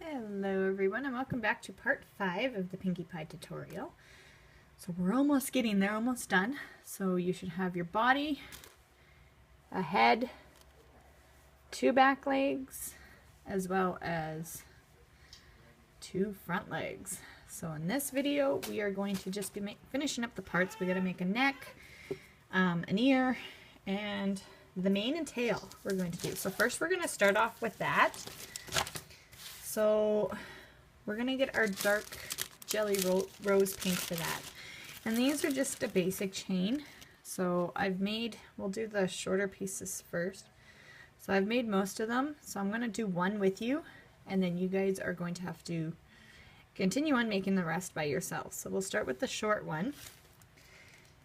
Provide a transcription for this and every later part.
Hello everyone, and welcome back to part 5 of the Pinkie Pie tutorial. So we're almost getting there, almost done. So you should have your body, a head, 2 back legs, as well as 2 front legs. So in this video we are going to just be finishing up the parts. We got to make a neck, an ear, and the mane and tail we're going to do. So first we're going to start off with that. So we're going to get our dark jelly rose pink for that. And these are just a basic chain. So we'll do the shorter pieces first. So I've made most of them. So I'm going to do one with you. And then you guys are going to have to continue on making the rest by yourselves. So we'll start with the short one.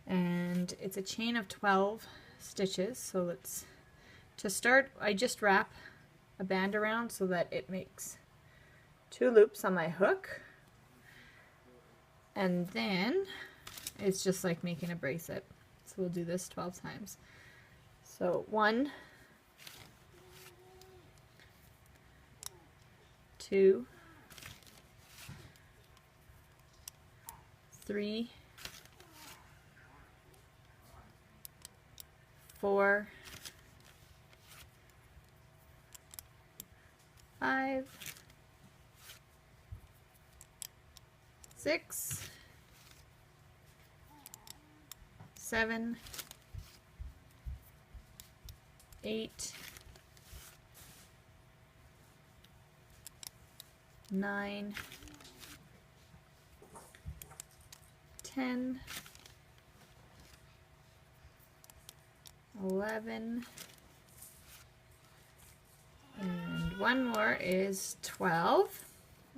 And it's a chain of 12 stitches. So to start, I just wrap a band around so that it makes 2 loops on my hook, and then it's just like making a bracelet. So we'll do this 12 times. So 1, 2, 3, 4, 5, 6, 7, 8, 9, 10, 11, and one more is 12.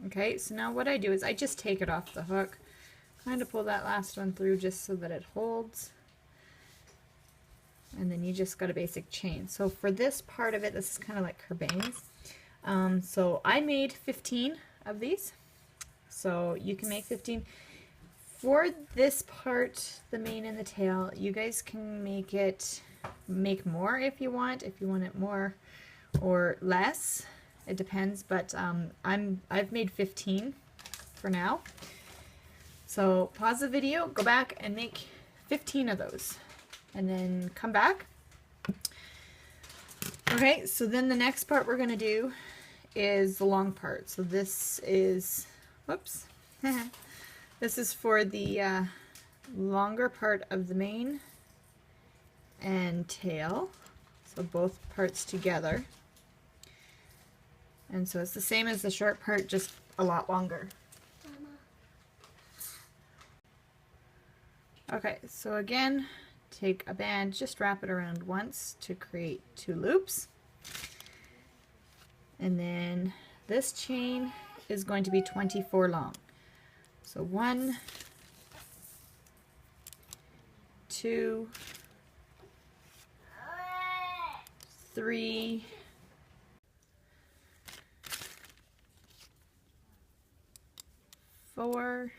Okay, so now what I do is I just take it off the hook, kind of pull that last one through just so that it holds, and then you just got a basic chain. So for this part of it, this is kind of like her bangs. So I made 15 of these, so you can make 15. For this part, the mane and the tail, you guys can make more if you want it more or less. It depends, but I've made 15 for now. So pause the video, go back and make 15 of those, and then come back. Okay, so then the next part we're going to do is the long part. So this is, whoops, this is for the longer part of the mane and tail. So both parts together. And so it's the same as the short part, just a lot longer. Okay, so again, take a band, just wrap it around once to create 2 loops. And then this chain is going to be 24 long. So 1, 2, 3, 4,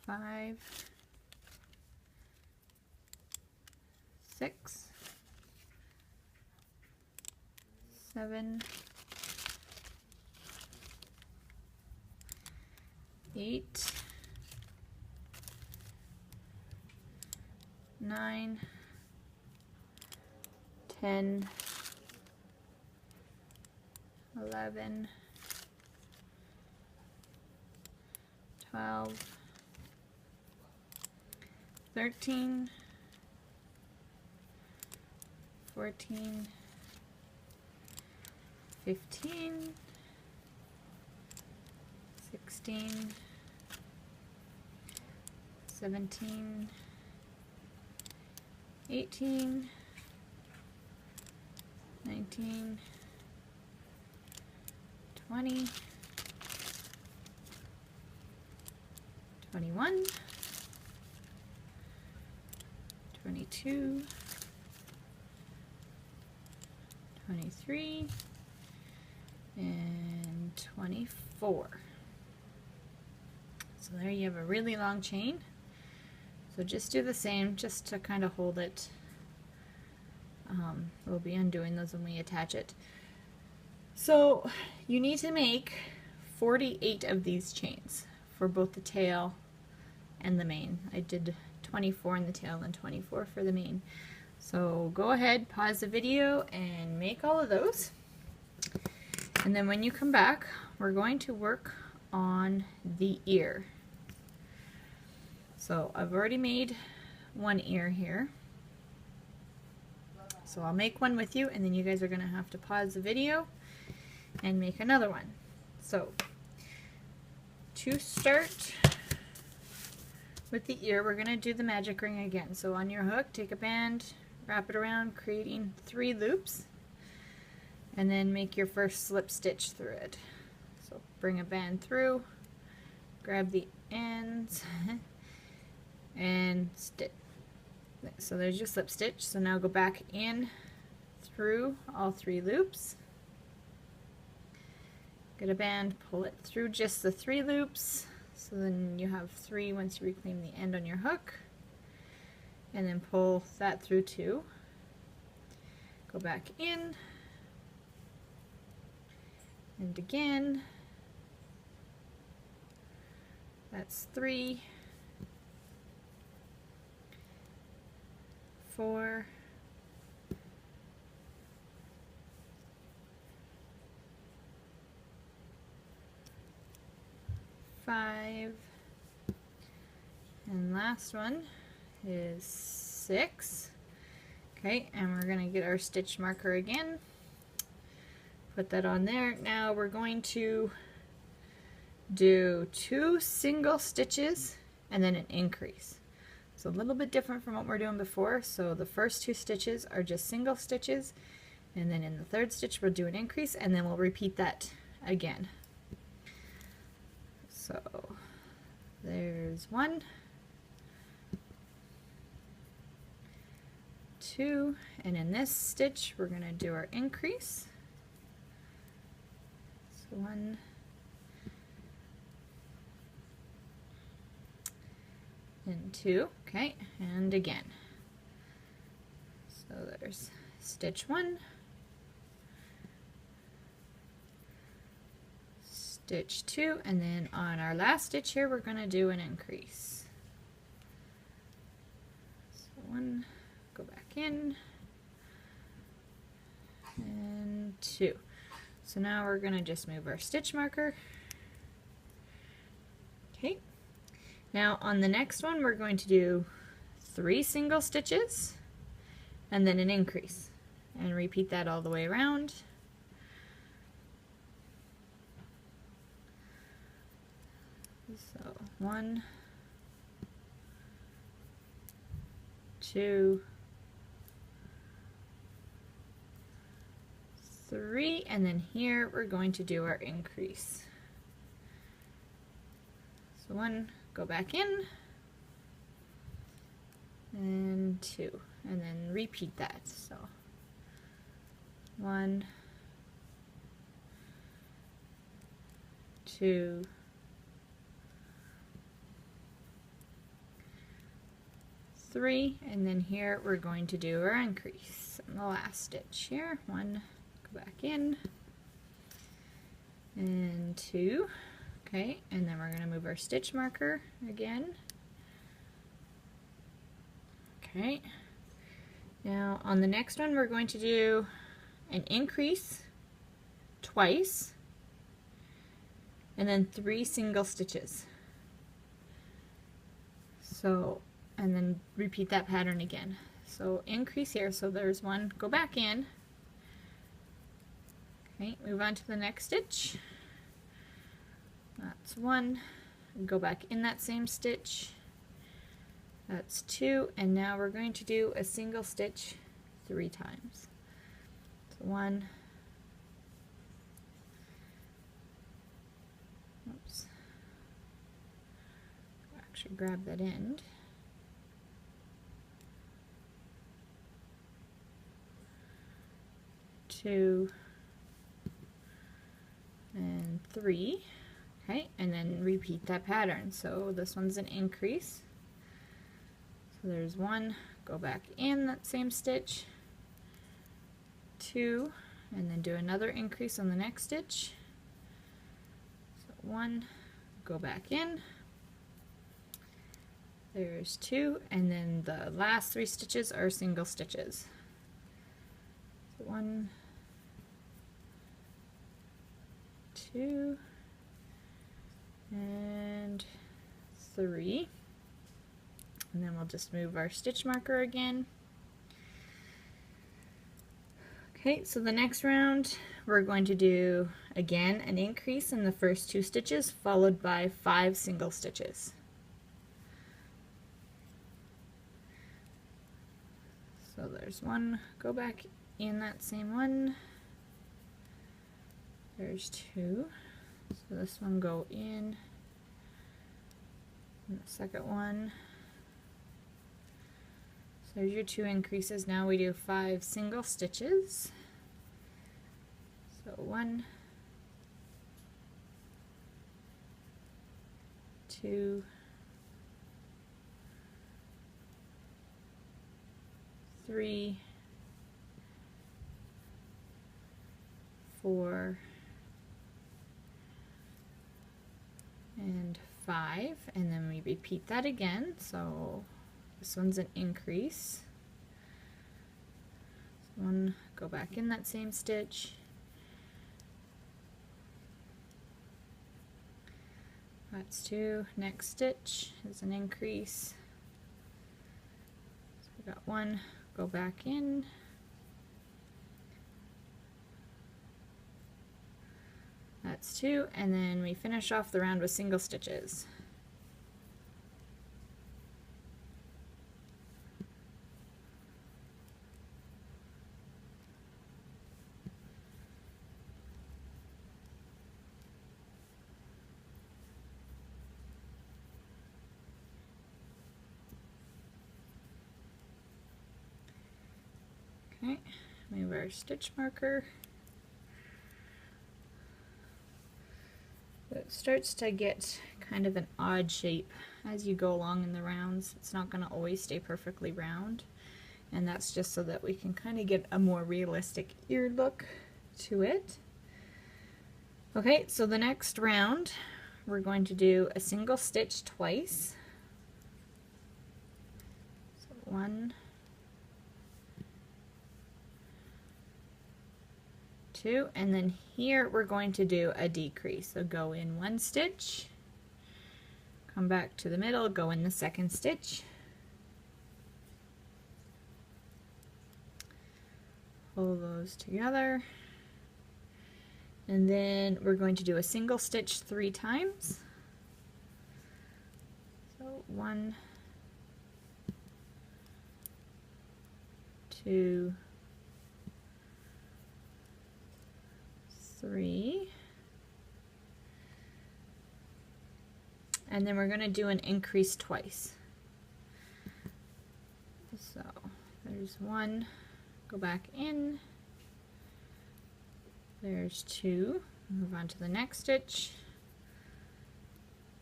5, 6, 7, 8, 9, 10, 11, 12, 13, 14, 15, 16, 17, 18, 19, 20, 21, 22, 23, and 24. So there you have a really long chain. So just do the same, just to kind of hold it. We'll be undoing those when we attach it. So you need to make 48 of these chains for both the tail and the mane. I did 24 in the tail and 24 for the mane. So go ahead, pause the video and make all of those. And then when you come back, we're going to work on the ear. So I've already made one ear here. So I'll make one with you and then you guys are going to have to pause the video and make another one. So to start with the ear, we're going to do the magic ring again. So on your hook, take a band, wrap it around, creating 3 loops, and then make your first slip stitch through it. So bring a band through, grab the ends, and stitch. So there's your slip stitch. So now go back in through all 3 loops. Get a band, pull it through just the 3 loops. So then you have 3 once you reclaim the end on your hook. And then pull that through 2. Go back in. And again. That's 3. 4. 5. And last one is 6. Okay, and we're going to get our stitch marker again. Put that on there. Now we're going to do 2 single stitches and then an increase. It's a little bit different from what we're doing before. So the first 2 stitches are just single stitches, and then in the 3rd stitch we'll do an increase, and then we'll repeat that again. So there's 1, 2, and in this stitch we're going to do our increase. So 1, and 2, okay, and again. So there's stitch 1, stitch 2, and then on our last stitch here we're going to do an increase. So 1, go back in, and 2. So now we're going to just move our stitch marker. Okay. Now on the next one we're going to do 3 single stitches and then an increase, and repeat that all the way around. So 1, 2, 3, and then here we're going to do our increase. So 1, go back in, and 2, and then repeat that. So 1, 2, 3, and then here we're going to do our increase in the last stitch here. 1, go back in, and 2. Okay, and then we're going to move our stitch marker again. Okay, now on the next one we're going to do an increase twice and then 3 single stitches. So, and then repeat that pattern again. So increase here, so there's 1, go back in. Okay, move on to the next stitch. That's 1, go back in that same stitch. That's 2, and now we're going to do a single stitch 3 times. So 1, oops, actually grab that end. 2, and 3. Okay, and then repeat that pattern. So this one's an increase. So there's 1, go back in that same stitch, 2, and then do another increase on the next stitch. So 1, go back in, there's 2, and then the last 3 stitches are single stitches. So 1, 2, and 3, and then we'll just move our stitch marker again. Okay, so the next round we're going to do again an increase in the first 2 stitches followed by 5 single stitches. So there's 1, go back in that same one, there's 2, so this one go in, and the second one. So there's your 2 increases. Now we do 5 single stitches. So 1, 2, 3, 4, and 5, and then we repeat that again. So this one's an increase. So 1, go back in that same stitch. That's 2. Next stitch is an increase. So we got 1, go back in. That's 2, and then we finish off the round with single stitches. Okay, move our stitch marker. It starts to get kind of an odd shape as you go along in the rounds. It's not going to always stay perfectly round, and that's just so that we can kind of get a more realistic ear look to it. Okay, so the next round we're going to do a single stitch twice. So 1, 2, and then here we're going to do a decrease. So go in 1 stitch, come back to the middle, go in the second stitch, pull those together, and then we're going to do a single stitch 3 times. So 1, 2, 3, and then we're going to do an increase twice. So there's 1, go back in, there's 2, move on to the next stitch,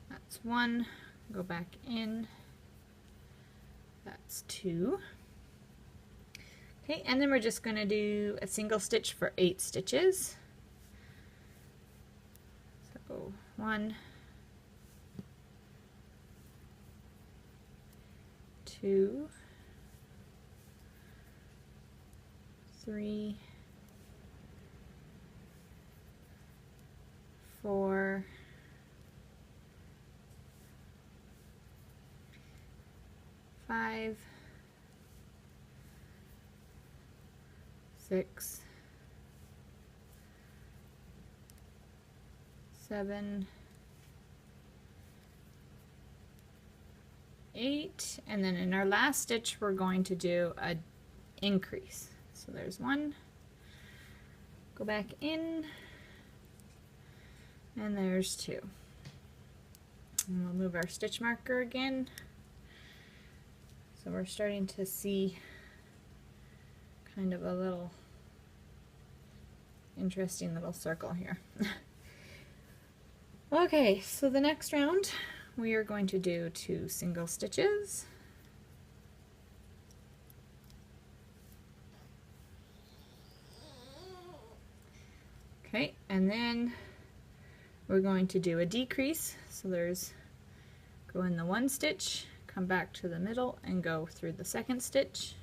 that's 1, go back in, that's 2. Okay, and then we're just going to do a single stitch for 8 stitches. So 1, 2, 3, 4, 5, 6, 7, 8, and then in our last stitch we're going to do a increase. So there's 1, go back in, and there's 2. And we'll move our stitch marker again. So we're starting to see kind of a little interesting little circle here. Okay, so the next round we are going to do 2 single stitches. Okay, and then we're going to do a decrease. So go in the one stitch, come back to the middle and go through the second stitch.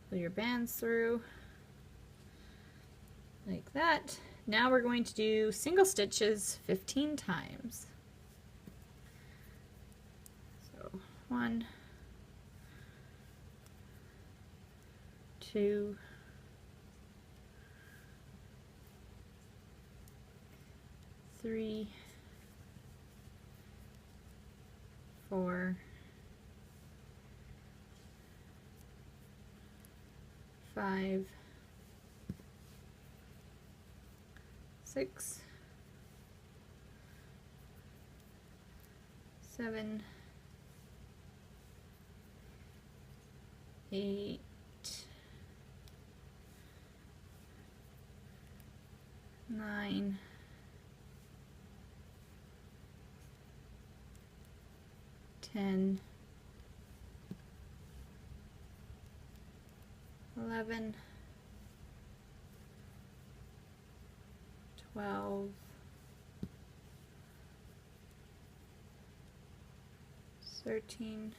Pull your bands through like that. Now we're going to do single stitches 15 times. So 1, 2, 3, 4, 5, 6, 7, 8, 9, 10, 11, 12, 13,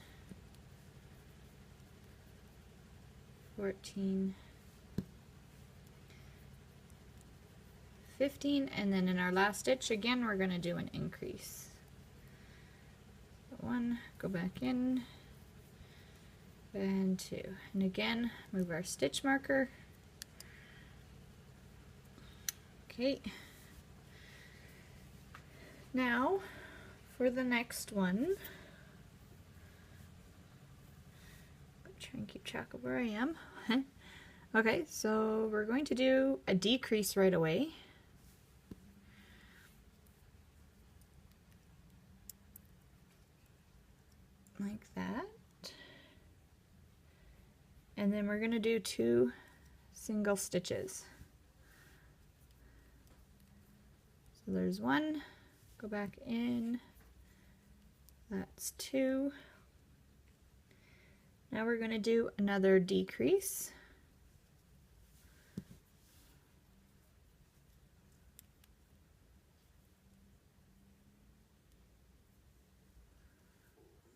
14, 15, and then in our last stitch again we're going to do an increase. So 1, go back in, and 2, and again move our stitch marker. Okay, now for the next one, try and keep track of where I am. Okay, so we're going to do a decrease right away. Like that. And then we're going to do 2 single stitches. So there's 1, go back in, that's 2. Now we're going to do another decrease.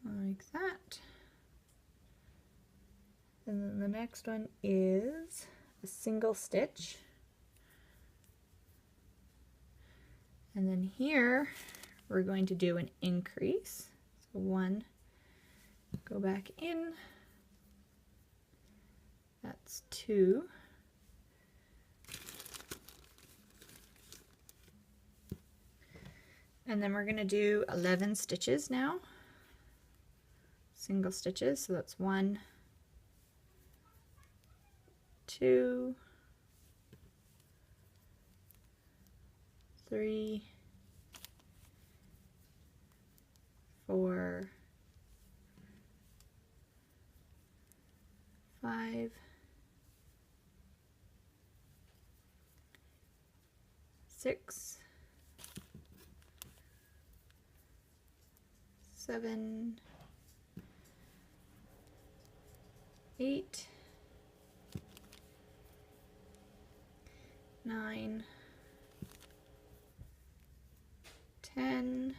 Like that. And then the next one is a single stitch. And then here we're going to do an increase. So 1, go back in, that's 2. And then we're going to do 11 stitches now. Single stitches, so that's 1, 2, 3, 4, 5, 6, 7, 8, 9, 10,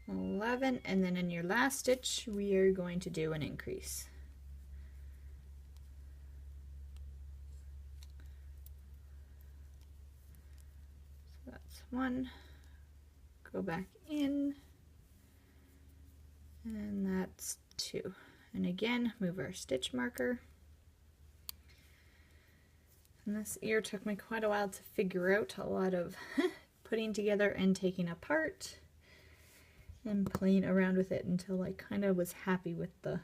11, and then in your last stitch we are going to do an increase. So that's 1, go back in, and that's 2. And again, move our stitch marker. And this ear took me quite a while to figure out, a lot of putting together and taking apart and playing around with it until I kind of was happy with the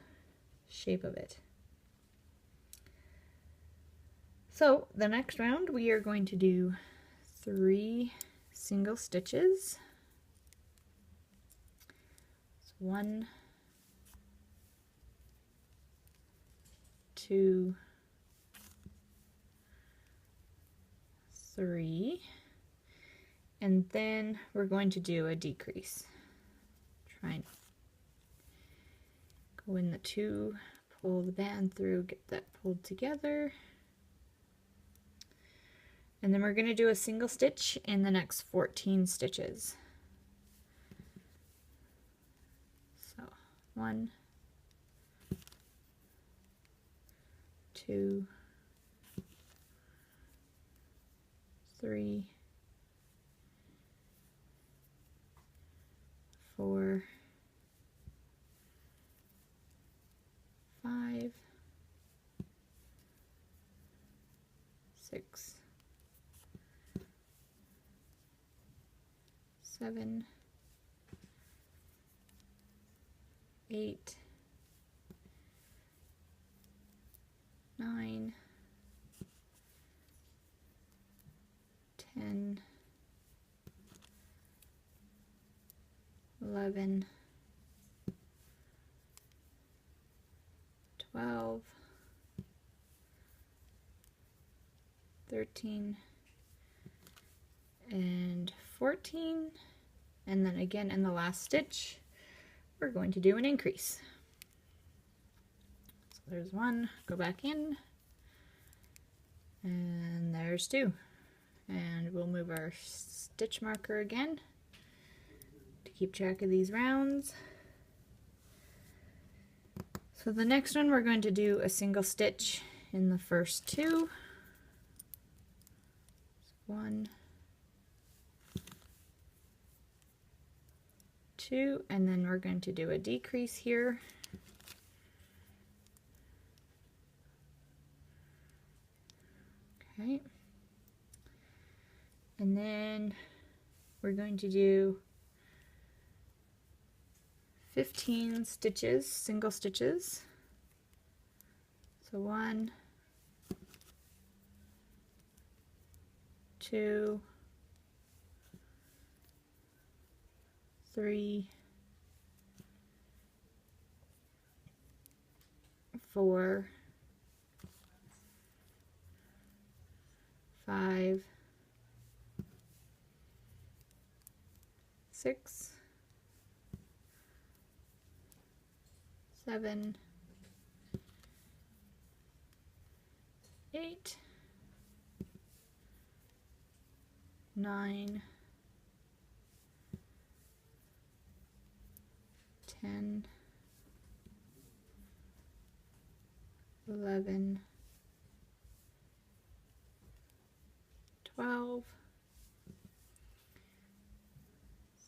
shape of it. So the next round we are going to do 3 single stitches. So 1, 2, 3, and then we're going to do a decrease. Try and go in the 2, pull the band through, get that pulled together. And then we're going to do a single stitch in the next 14 stitches. So 1, 2, 3, 4, 5, 6, 7, 8, 9, 10, 11, 12, 13, and 14, and then again in the last stitch we're going to do an increase. So there's 1, go back in, and there's 2, and we'll move our stitch marker again to keep track of these rounds. So the next one we're going to do a single stitch in the first 2. 1, 2, and then we're going to do a decrease here. Okay. And then we're going to do 15 stitches, single stitches. So 1, 2, 3, 4, 5, 6, 7, 8, 9, 10, 11, 12,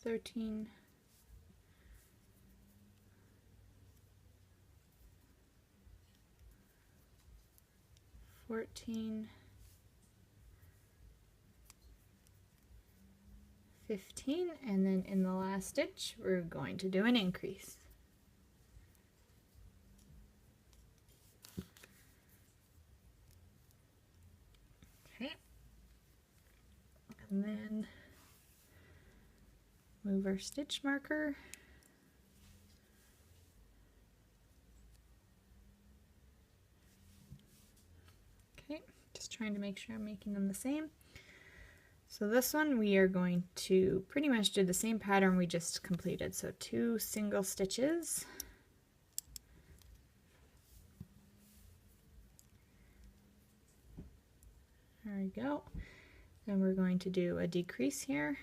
13, 14, 15, and then in the last stitch we're going to do an increase. Okay, and then move our stitch marker. Okay, just trying to make sure I'm making them the same. So this one we are going to pretty much do the same pattern we just completed. So 2 single stitches. There we go. Then we're going to do a decrease here.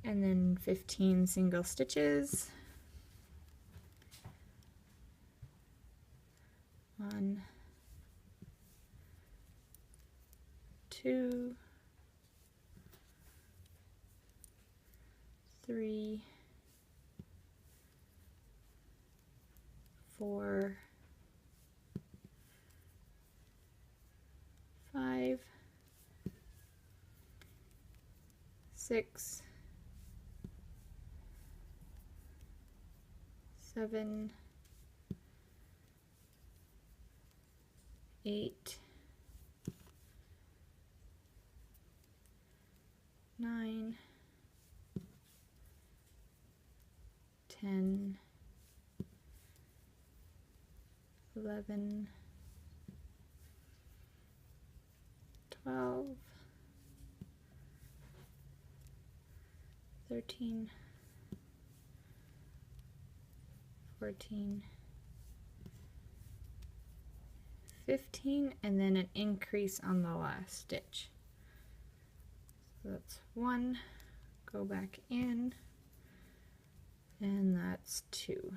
And then 15 single stitches. 1, 2, 3, 4, 5, 6, 7, 8, 9, 10, 11, 12, 13, 14, 15, and then an increase on the last stitch. So that's 1, go back in, and that's 2.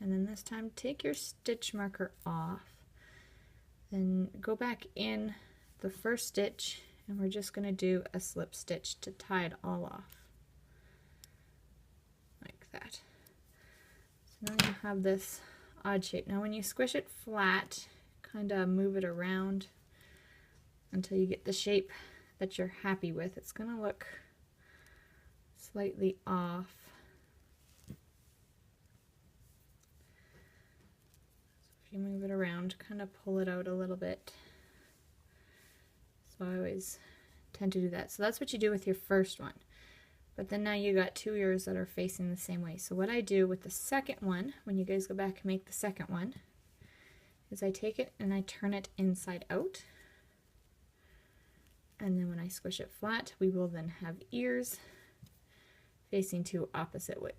And then this time take your stitch marker off, then go back in the first stitch, and we're just going to do a slip stitch to tie it all off. Like that. So now you have this odd shape. Now when you squish it flat, kind of move it around until you get the shape that you're happy with. It's going to look slightly off. So if you move it around, kind of pull it out a little bit. So I always tend to do that. So that's what you do with your first one. But then now you got 2 ears that are facing the same way. So what I do with the second one, when you guys go back and make the second one, is I take it and I turn it inside out. And then when I squish it flat, we will then have ears facing 2 opposite way.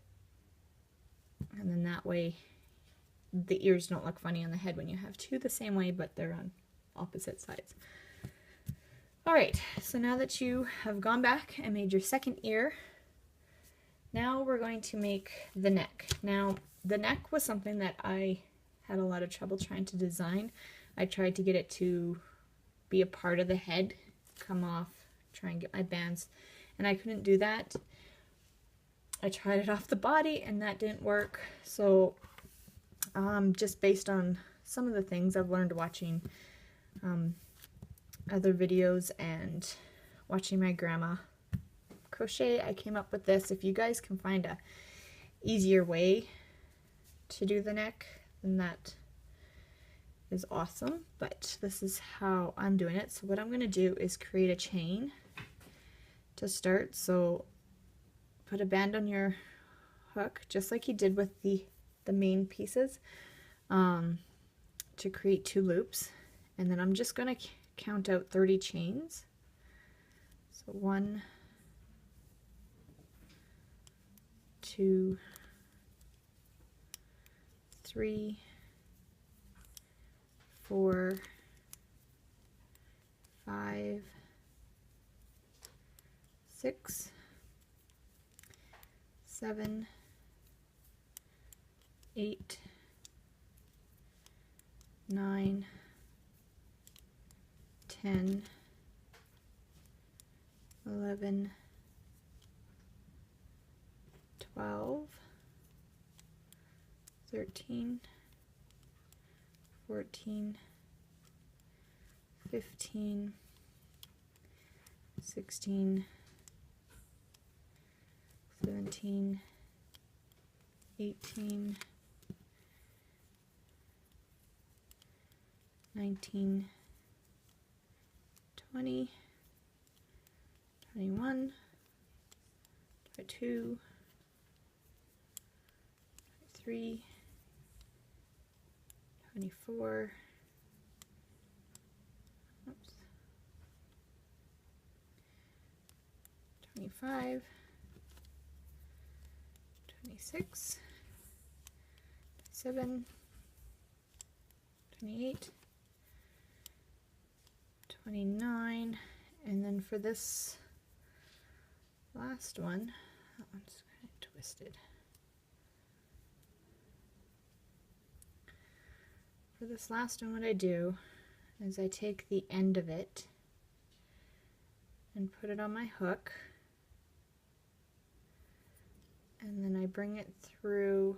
And then that way the ears don't look funny on the head when you have 2 the same way, but they're on opposite sides. Alright, so now that you have gone back and made your second ear, now we're going to make the neck. Now, the neck was something that I had a lot of trouble trying to design. I tried to get it to be a part of the head, come off, try and get my bands, and I couldn't do that. I tried it off the body and that didn't work. So just based on some of the things I've learned watching other videos and watching my grandma crochet, I came up with this. If you guys can find a easier way to do the neck, then that is awesome, but this is how I'm doing it. So what I'm going to do is create a chain to start. So put a band on your hook just like you did with the main pieces to create 2 loops, and then I'm just going to count out 30 chains. So 1, 2, 3, 4, 5, 6, 7, 8, 9, 10, 11, 12, 13, 14, 15, 16, 17, 18, 19, 20, 21, 22, 23, 24, 25, 26, 27, 28, 29, and then for this last one, that one's kind of twisted. For this last one, what I do is I take the end of it and put it on my hook, and then I bring it through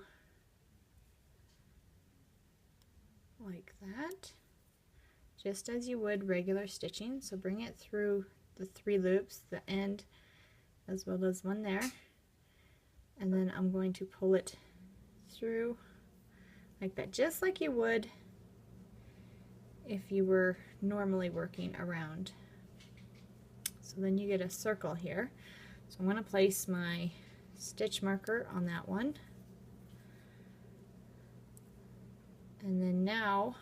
like that, just as you would regular stitching. So bring it through the 3 loops, the end as well as one there, and then I'm going to pull it through like that, just like you would if you were normally working around. So then you get a circle here. So I'm going to place my stitch marker on that one, and then now,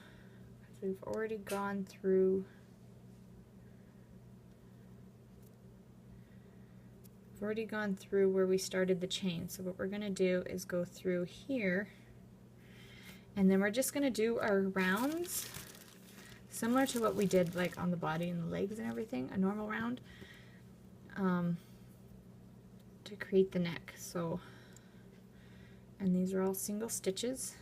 because we've already gone through I've already gone through where we started the chain, so what we're going to do is go through here, and then we're just going to do our rounds similar to what we did like on the body and the legs and everything, a normal round, to create the neck. So, and these are all single stitches.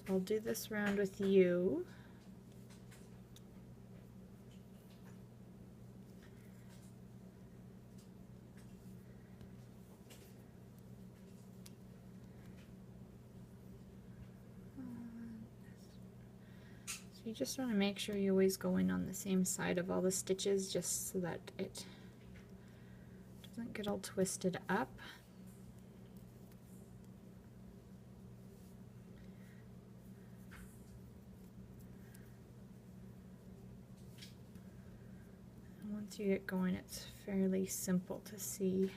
So I'll do this round with you. You just want to make sure you always go in on the same side of all the stitches, just so that it doesn't get all twisted up. And once you get going, it's fairly simple to see.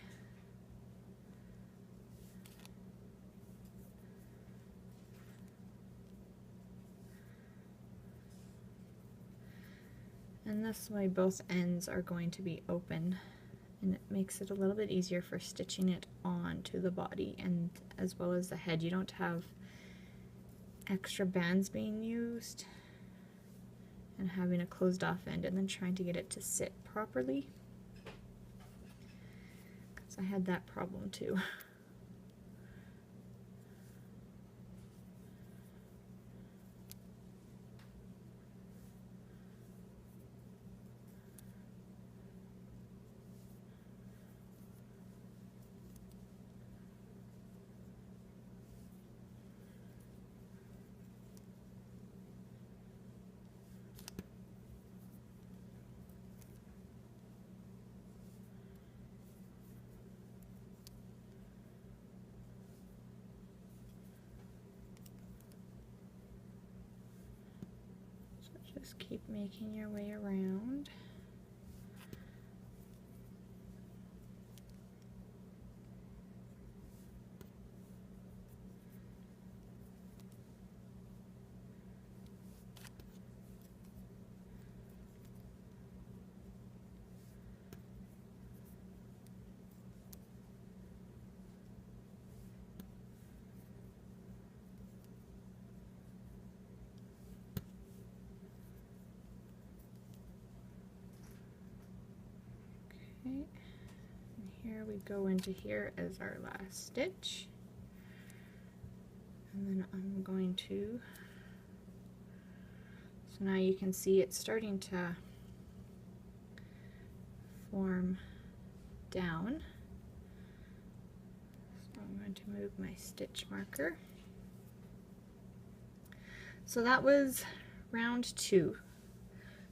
And this way both ends are going to be open, and it makes it a little bit easier for stitching it on to the body and as well as the head. You don't have extra bands being used and having a closed off end and then trying to get it to sit properly, because I had that problem too. Just keep making your way around. And here we go into here as our last stitch, and then I'm going to, so now you can see it's starting to form down, so I'm going to move my stitch marker. So that was round 2.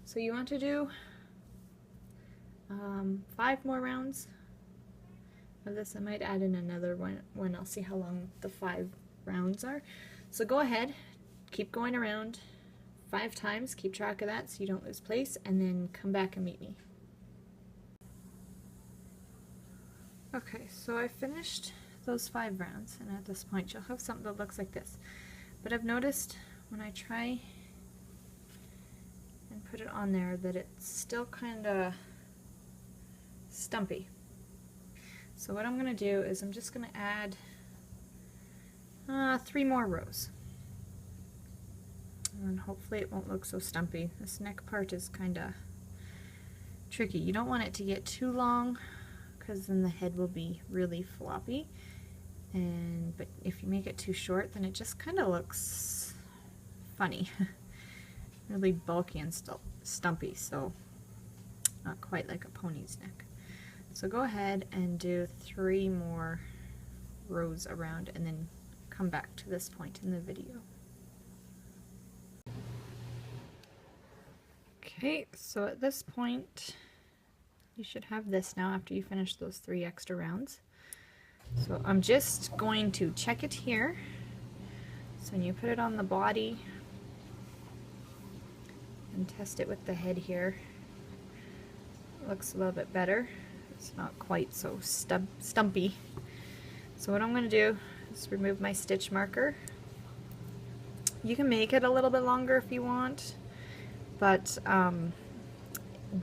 So you want to do 5 more rounds of this. I might add in another one. I'll see how long the 5 rounds are. So go ahead, keep going around 5 times, keep track of that so you don't lose place, and then come back and meet me. Okay, so I finished those 5 rounds, and at this point you'll have something that looks like this. But I've noticed when I try and put it on there that it's still kind of stumpy. So what I'm going to do is I'm just going to add 3 more rows, and hopefully it won't look so stumpy. This neck part is kind of tricky. You don't want it to get too long, because then the head will be really floppy, but if you make it too short, then it just kind of looks funny. Really bulky and stumpy, so not quite like a pony's neck. So go ahead and do 3 more rows around, and then come back to this point in the video. Okay, so at this point you should have this now after you finish those 3 extra rounds. So I'm just going to check it here. So when you put it on the body and test it with the head here, it looks a little bit better. It's not quite so stumpy. So what I'm going to do is remove my stitch marker. You can make it a little bit longer if you want, but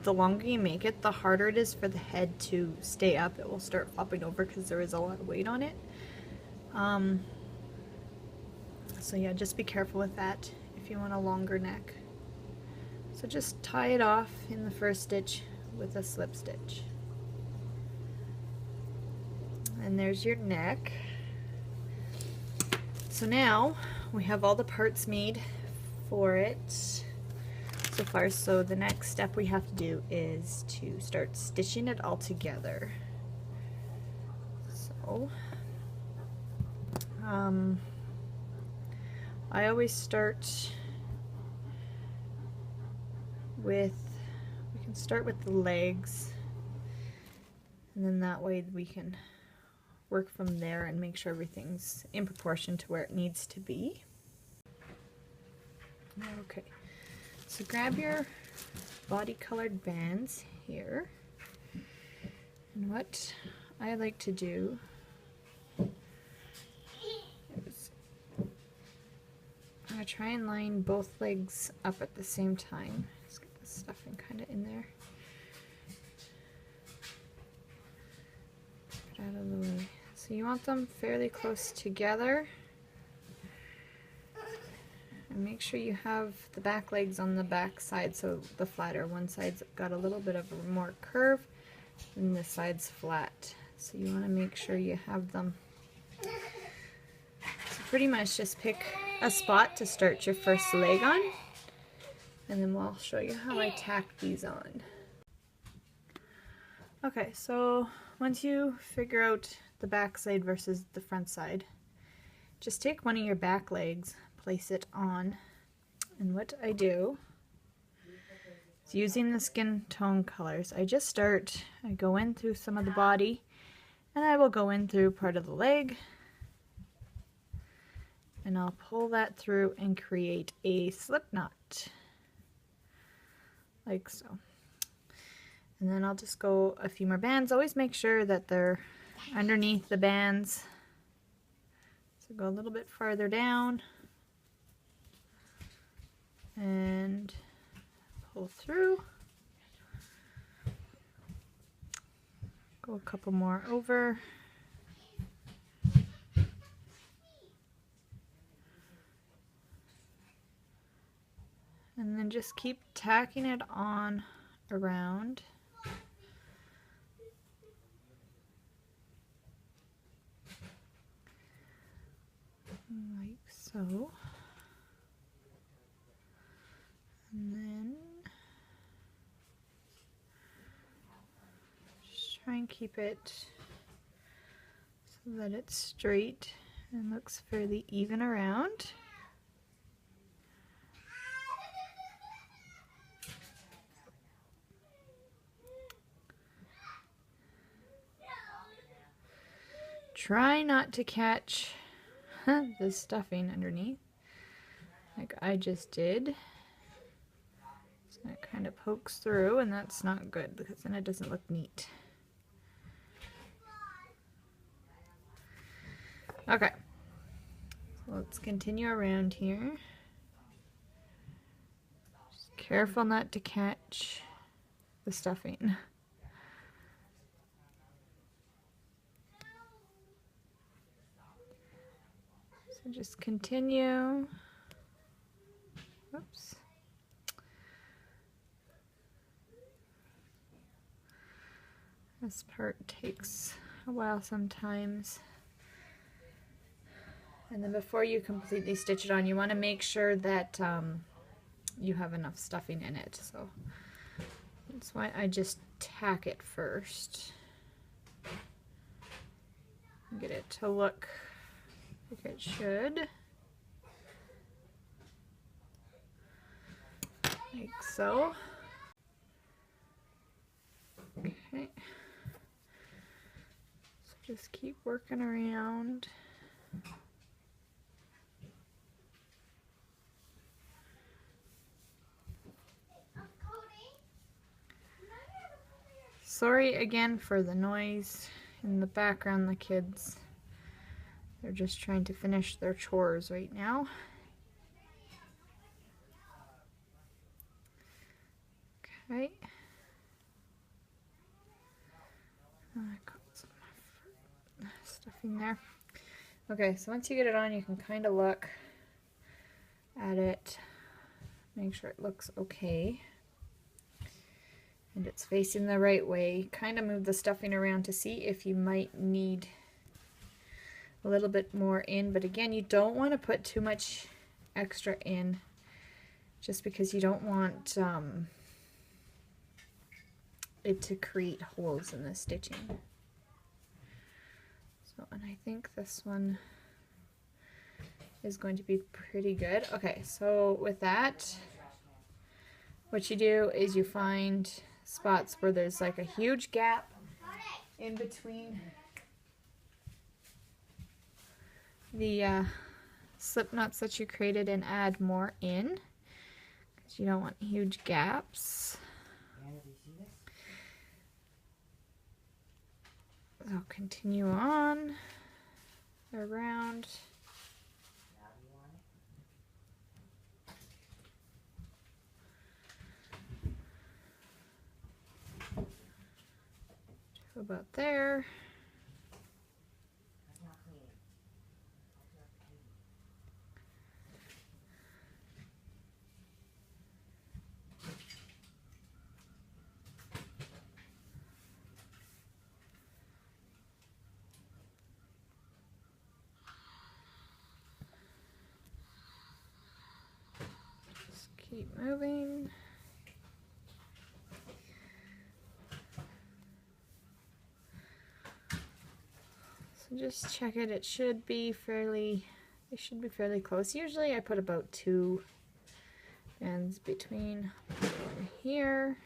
the longer you make it, the harder it is for the head to stay up. It will start flopping over because there is a lot of weight on it. So yeah, just be careful with that if you want a longer neck. So just tie it off in the first stitch with a slip stitch. And there's your neck. So now we have all the parts made for it so far. So the next step we have to do is to start stitching it all together. So I always start with, we can start with the legs, and then that way we can work from there and make sure everything's in proportion to where it needs to be. Okay, so grab your body colored bands here, and what I like to do is I'm going to try and line both legs up at the same time. Just get the stuffing kind of in there. Get out of the way. So you want them fairly close together. And make sure you have the back legs on the back side, so the flatter. One side's got a little bit of a more curve, and this side's flat. So you want to make sure you have them. So pretty much just pick a spot to start your first leg on, and then we'll show you how I tack these on. Okay, so once you figure out the back side versus the front side, just take one of your back legs, place it on, and what I do is, using the skin tone colors, I go in through some of the body, and I will go in through part of the leg, and I'll pull that through and create a slip knot, like so. And then I'll just go a few more bands. Always make sure that they're underneath the bands. So go a little bit farther down and pull through. Go a couple more over. And then just keep tacking it on around. Like so. And then just try and keep it so that it's straight and looks fairly even around. Try not to catch the stuffing underneath, like I just did. So it kind of pokes through, and that's not good because then it doesn't look neat. Okay, so let's continue around here. Just careful not to catch the stuffing. So just continue. Whoops. This part takes a while sometimes. And then before you completely stitch it on, you want to make sure that you have enough stuffing in it. So that's why I just tack it first. Get it to look like it should. Like so. Okay. So just keep working around. Sorry again for the noise in the background. The kids, they're just trying to finish their chores right now. Okay. I got some stuffing there. Okay, so once you get it on, you can kind of look at it, make sure it looks okay. And it's facing the right way. Kind of move the stuffing around to see if you might need a little bit more in. But again, you don't want to put too much extra in, just because you don't want it to create holes in the stitching. So, and I think this one is going to be pretty good. Okay, so with that, what you do is you find spots where there's like a huge gap in between the slip knots that you created and add more in, because you don't want huge gaps. I'll continue on around. To about there. Keep moving. So just check it. It should be fairly, they should be fairly close. Usually I put about 2 bands between over here.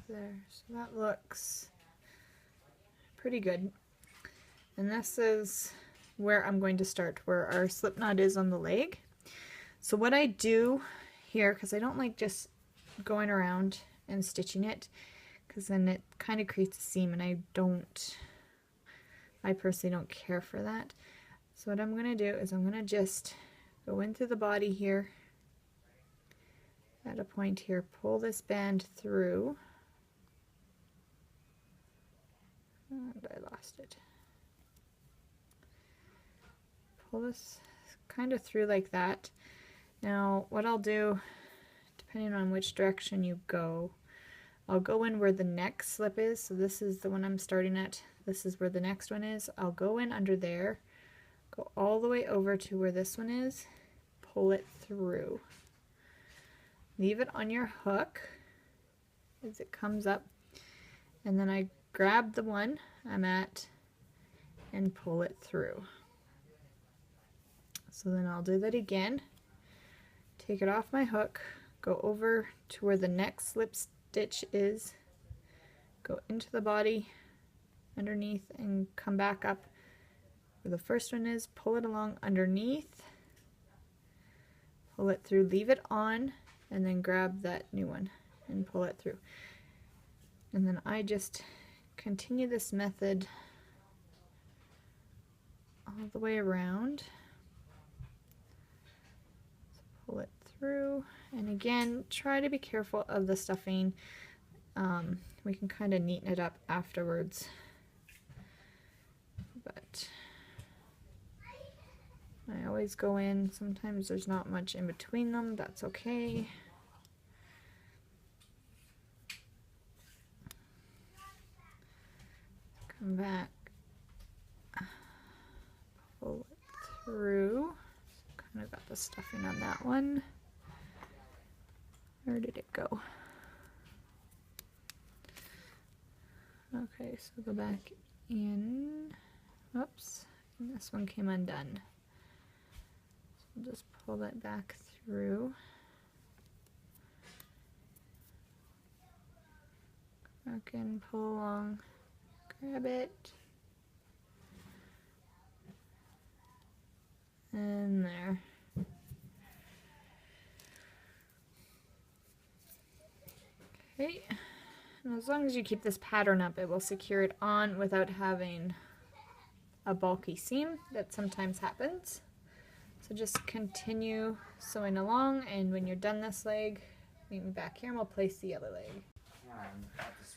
There, so that looks pretty good. And this is where I'm going to start, where our slip knot is on the leg. So what I do here, because I don't like just going around and stitching it, because then it kind of creates a seam, and I personally don't care for that. So what I'm going to do is I'm going to just go into the body here, at a point here, pull this band through. And I lost it. Pull this kind of through like that. Now what I'll do, depending on which direction you go, I'll go in where the next slip is. So this is the one I'm starting at. This is where the next one is. I'll go in under there, go all the way over to where this one is, pull it through. Leave it on your hook as it comes up, and then I grab the one I'm at and pull it through. So then I'll do that again, take it off my hook, go over to where the next slip stitch is, go into the body underneath and come back up where the first one is, pull it along underneath, pull it through, leave it on, and then grab that new one and pull it through. And then I just continue this method all the way around. So pull it through, and again, try to be careful of the stuffing. We can kind of neaten it up afterwards, but I always go in. Sometimes there's not much in between them, that's okay. Come back, pull it through. Kind of got the stuffing on that one. Where did it go? Okay, so go back in. Oops, and this one came undone. So we'll just pull that back through. Back in, pull along. Grab it, and there. Okay, now As long as you keep this pattern up, it will secure it on without having a bulky seam that sometimes happens. So just continue sewing along, and when you're done this leg, meet me back here and we'll place the other leg.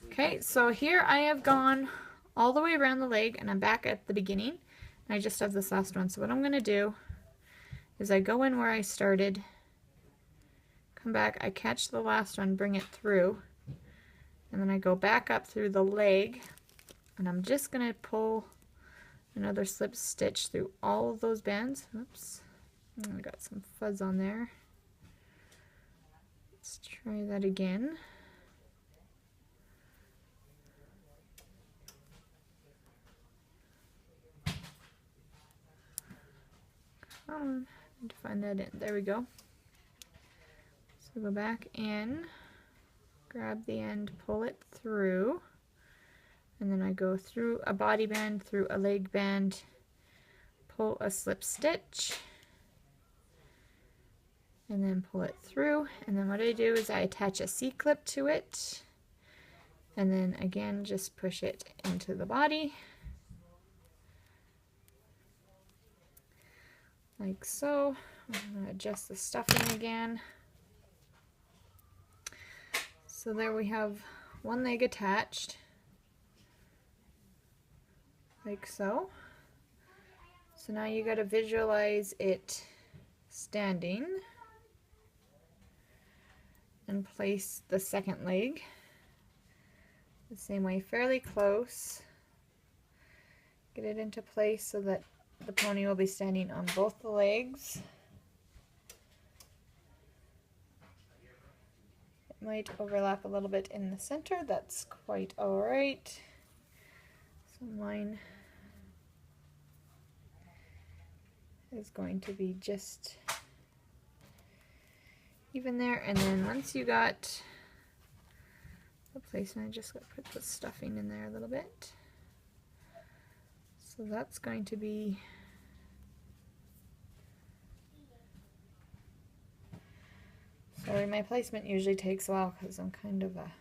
Okay, so here I have gone all the way around the leg and I'm back at the beginning. And I just have this last one. So what I'm going to do is I go in where I started, come back, I catch the last one, bring it through, and then I go back up through the leg, and I'm just going to pull another slip stitch through all of those bands. Oops, I got some fuzz on there. Let's try that again. Come on, I need to find that in. There we go. So go back in, grab the end, pull it through, and then I go through a body band, through a leg band, pull a slip stitch, and then pull it through. And then what I do is I attach a C-clip to it, and then again just push it into the body like so. I'm going to adjust the stuffing again. So there we have one leg attached, like so. So now you got to visualize it standing and place the second leg the same way, fairly close. Get it into place so that the pony will be standing on both the legs. It might overlap a little bit in the center, that's quite alright. So mine is going to be just even there, and then once you got the placement, I just got to put the stuffing in there a little bit. So that's going to be sorry, my placement usually takes a while because I'm kind of a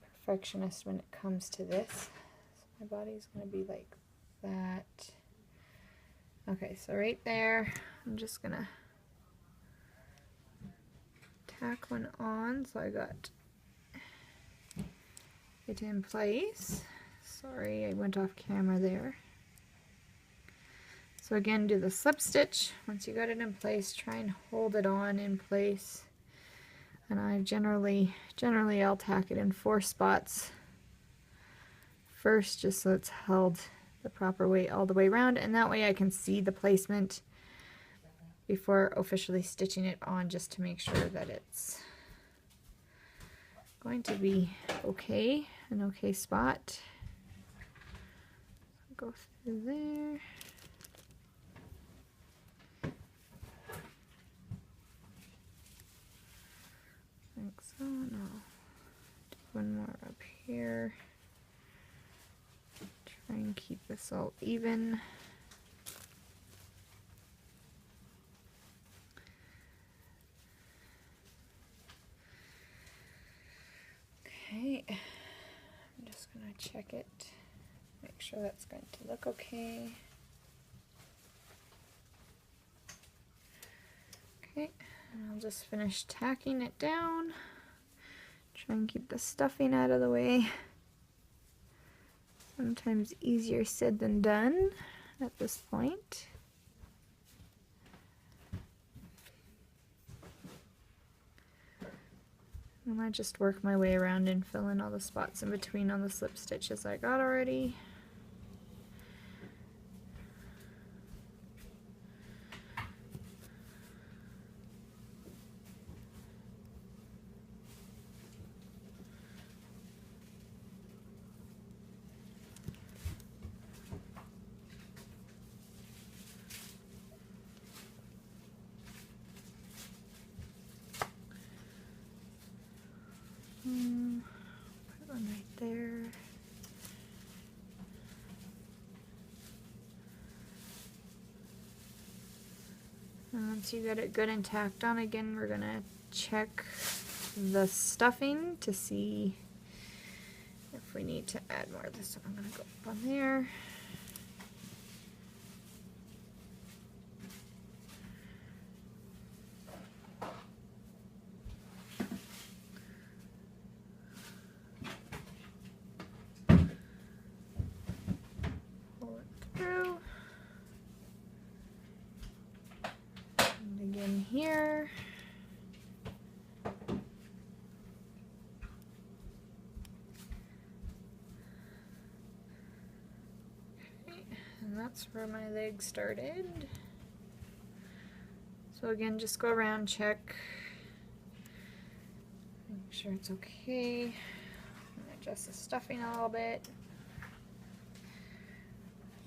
perfectionist when it comes to this. So my body's going to be like that. Okay, so right there, I'm just going to tack one on, so I got it in place. Sorry, I went off camera there. So again, do the slip stitch. Once you got it in place, try and hold it on in place. And I generally I'll tack it in 4 spots first, just so it's held the proper way all the way around, and that way I can see the placement before officially stitching it on, just to make sure that it's going to be okay, an okay spot. Go through there. Like so. Now do one more up here. Try and keep this all even. Okay, I'm just gonna check it, make sure that's going to look okay. Okay, and I'll just finish tacking it down. Try and keep the stuffing out of the way. Sometimes easier said than done at this point. And I just work my way around and fill in all the spots in between on the slip stitches I got already. Put one right there. And once you get it good and tacked on, again, we're gonna check the stuffing to see if we need to add more of this. So I'm going to go up on there. Pull it through. And again here. And that's where my leg started. So again, just go around, check, make sure it's okay. Adjust the stuffing a little bit.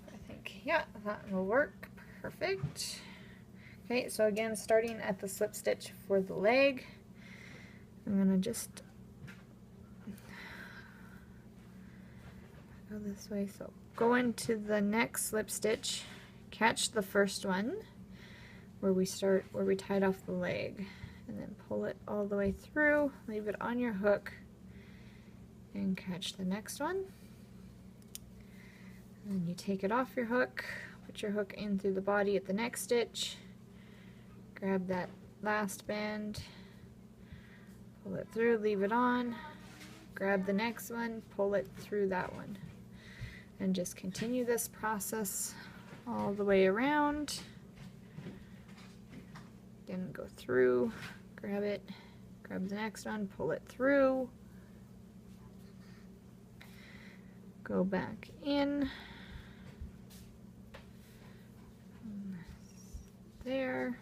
I think, yeah, that will work. Perfect. Okay, so again, starting at the slip stitch for the leg, I'm gonna just go this way. So go into the next slip stitch, catch the first one where we tied off the leg, and then pull it all the way through, leave it on your hook, and catch the next one. And then you take it off your hook, put your hook in through the body at the next stitch, grab that last band, pull it through, leave it on, grab the next one, pull it through that one. And just continue this process all the way around. Then go through, grab it, grab the next one, pull it through, go back in, there,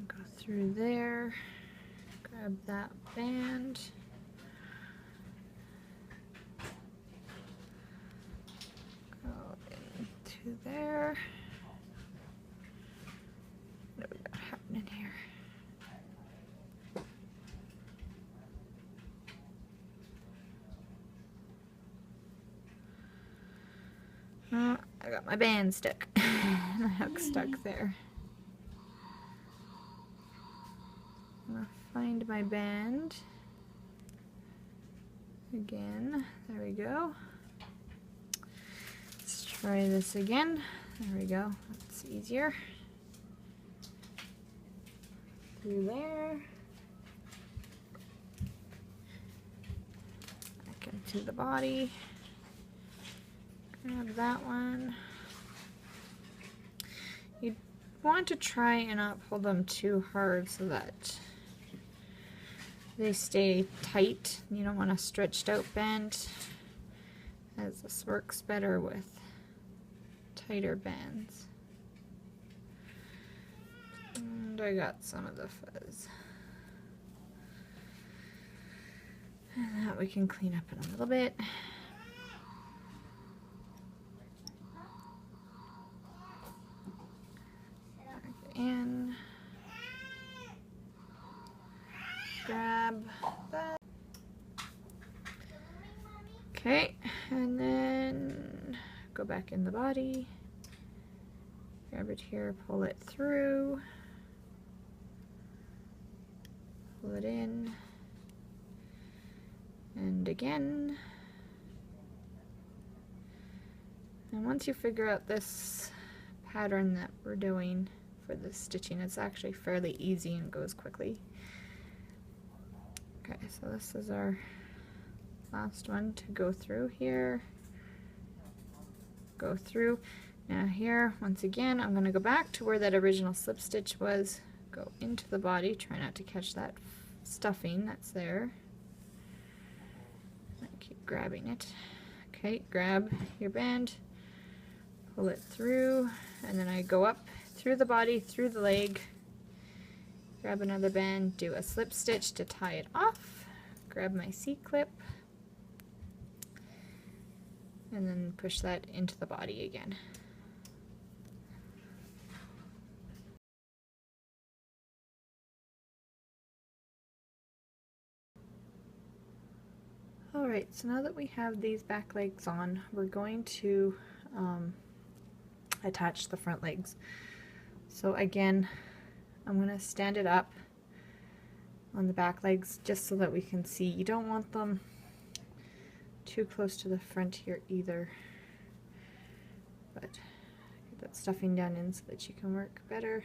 go through there, grab that band, go into there. What do we got happening here? Oh, I got my band stuck. My hook stuck there. I'm gonna find my band again. There we go. Let's try this again. There we go. That's easier. Through there. Back into the body. Grab that one. You want to try and not pull them too hard so that they stay tight. You don't want a stretched out band, as this works better with tighter bands. And I got some of the fuzz. And that we can clean up in a little bit. In, grab that. Okay, and then go back in the body, grab it here, pull it through, pull it in, and again. And once you figure out this pattern that we're doing for the stitching, it's actually fairly easy and goes quickly. Okay, so this is our last one to go through here. Go through. Now here, once again, I'm going to go back to where that original slip stitch was. Go into the body. Try not to catch that stuffing that's there. I keep grabbing it. Okay, grab your band, pull it through, and then I go up through the body, through the leg, grab another band, do a slip stitch to tie it off, grab my C-clip, and then push that into the body again. Alright, so now that we have these back legs on, we're going to attach the front legs. So again, I'm going to stand it up on the back legs just so that we can see. You don't want them too close to the front here either, but get that stuffing down in so that you can work better.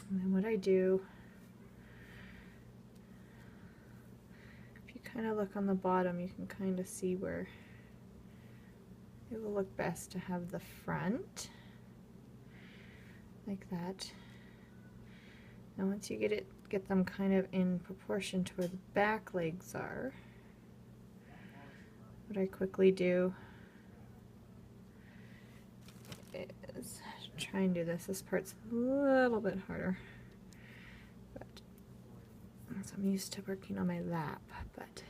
And then what I do, if you kind of look on the bottom, you can kind of see where it will look best to have the front like that. Now once you get them kind of in proportion to where the back legs are, what I quickly do is try and do this. This part's a little bit harder, but so I'm used to working on my lap, but it's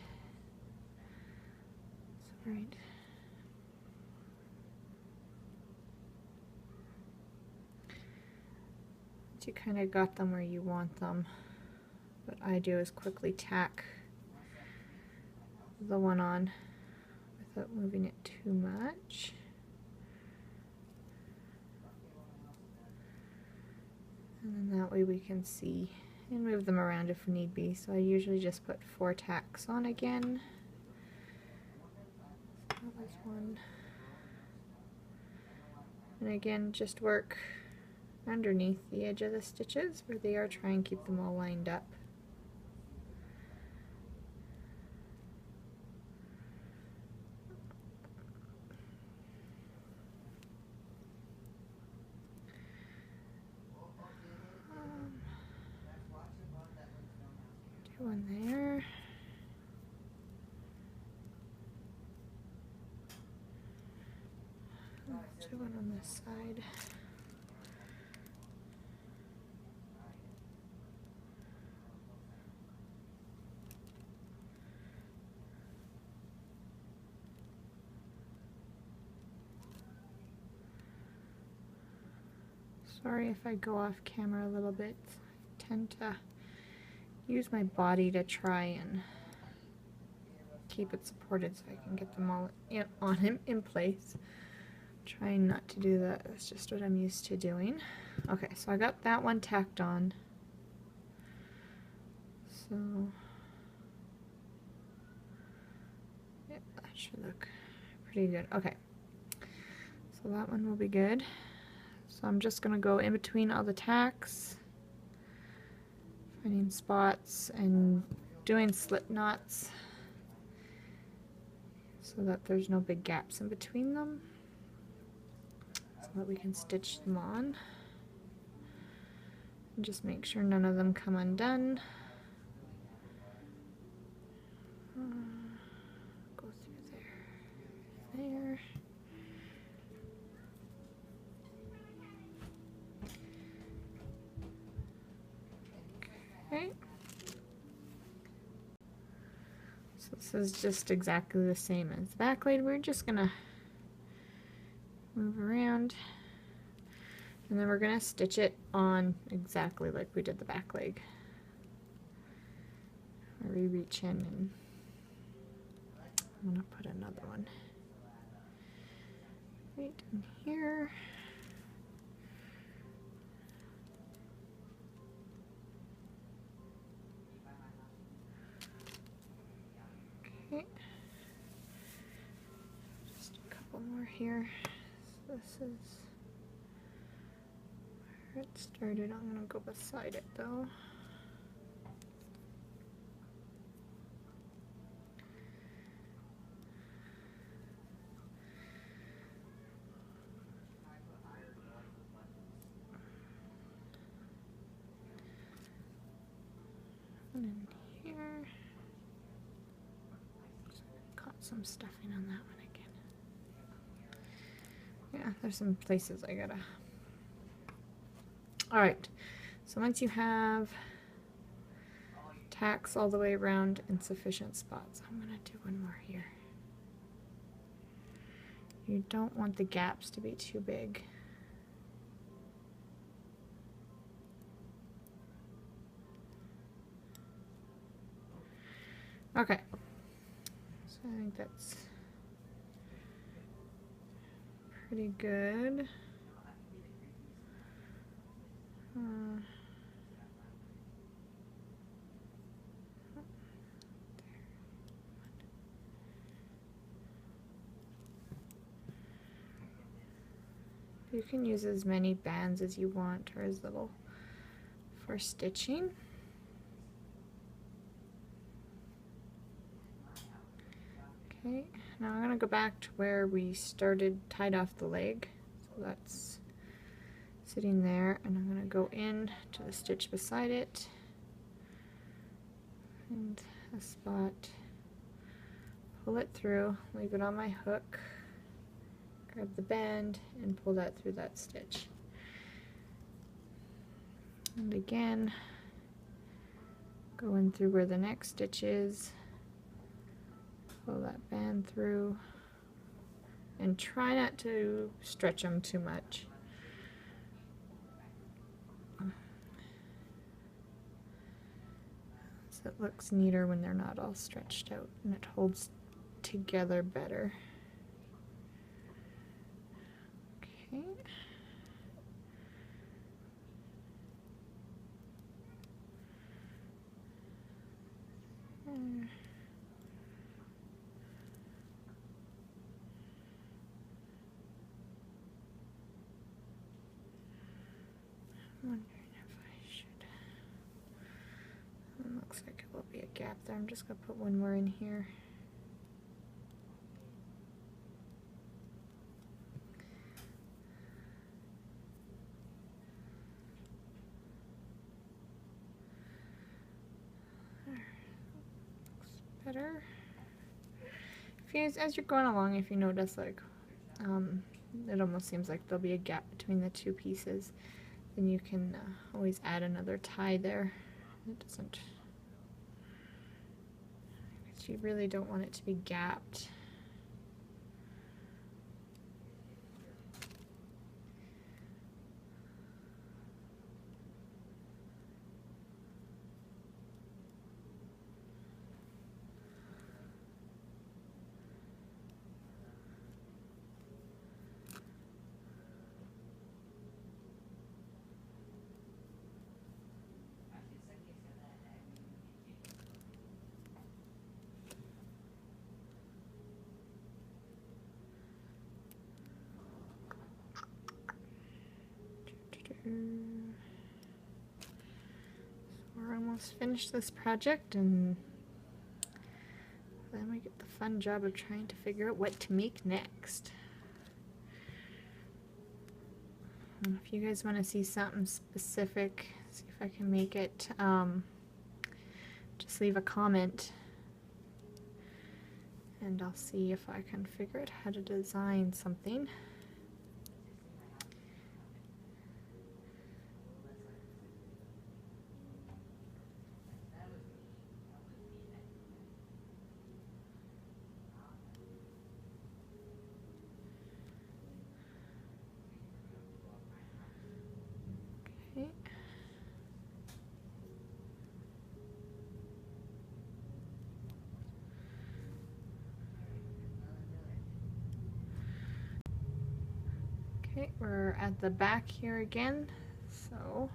alright. Once you kind of got them where you want them, what I do is quickly tack the one on without moving it too much. And then that way we can see and move them around if need be. So I usually just put 4 tacks on again. So that was one. And again, just work underneath the edge of the stitches where they are. Try and keep them all lined up. Do one there. Let's do one on this side. Sorry if I go off camera a little bit. I tend to use my body to try and keep it supported so I can get them all in place. Trying not to do that. That's just what I'm used to doing. Okay, so I got that one tacked on. So yeah, that should look pretty good. Okay, so that one will be good. So I'm just going to go in between all the tacks, finding spots and doing slip knots so that there's no big gaps in between them, so that we can stitch them on. And just make sure none of them come undone. Go through there. Okay. So this is just exactly the same as the back leg. We're just gonna move around and then we're gonna stitch it on exactly like we did the back leg. Where we reach in and I'm gonna put another one right in here. Okay, just a couple more here. So this is where it started. I'm gonna go beside it though. And in here. Caught some stuffing on that one again. Yeah, there's some places I gotta. Alright, so once you have tacks all the way around in sufficient spots, I'm gonna do one more here. You don't want the gaps to be too big. Okay, so I think that's pretty good. You can use as many bands as you want, or as little for stitching. Okay, now I'm going to go back to where we started, tied off the leg. So that's sitting there, and I'm going to go in to the stitch beside it, and a spot, pull it through, leave it on my hook, grab the band, and pull that through that stitch. And again, go in through where the next stitch is, pull that band through, and try not to stretch them too much. So it looks neater when they're not all stretched out, and it holds together better. Okay. I'm wondering if I should. It looks like it will be a gap there. I'm just going to put one more in here. Looks better. If you, as you're going along, if you notice like it almost seems like there'll be a gap between the two pieces, then you can always add another tie there. It doesn't, because you really don't want it to be gapped. So we're almost finished this project, and then we get the fun job of trying to figure out what to make next. And if you guys want to see something specific, see if I can make it, just leave a comment and I'll see if I can figure out how to design something. Okay. Okay, we're at the back here again, so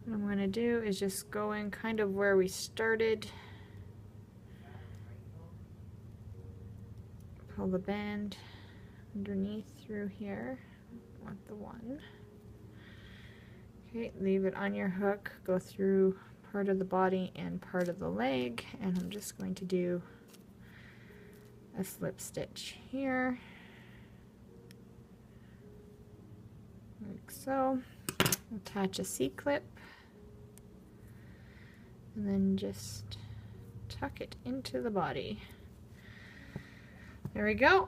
what I'm going to do is just go in kind of where we started, pull the band underneath through here, want the one. Okay, leave it on your hook, go through part of the body and part of the leg, and I'm just going to do a slip stitch here, like so. Attach a C-clip, and then just tuck it into the body. There we go.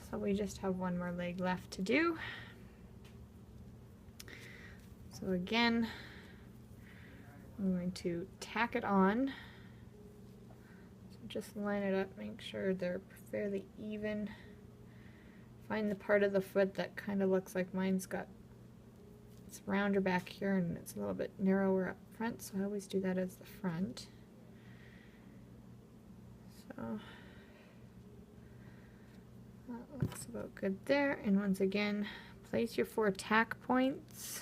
So we just have one more leg left to do. So again, I'm going to tack it on. So just line it up, make sure they're fairly even. Find the part of the foot that kind of looks like mine's got, it's rounder back here and it's a little bit narrower up front, so I always do that as the front. So That looks about good there. And once again, place your 4 tack points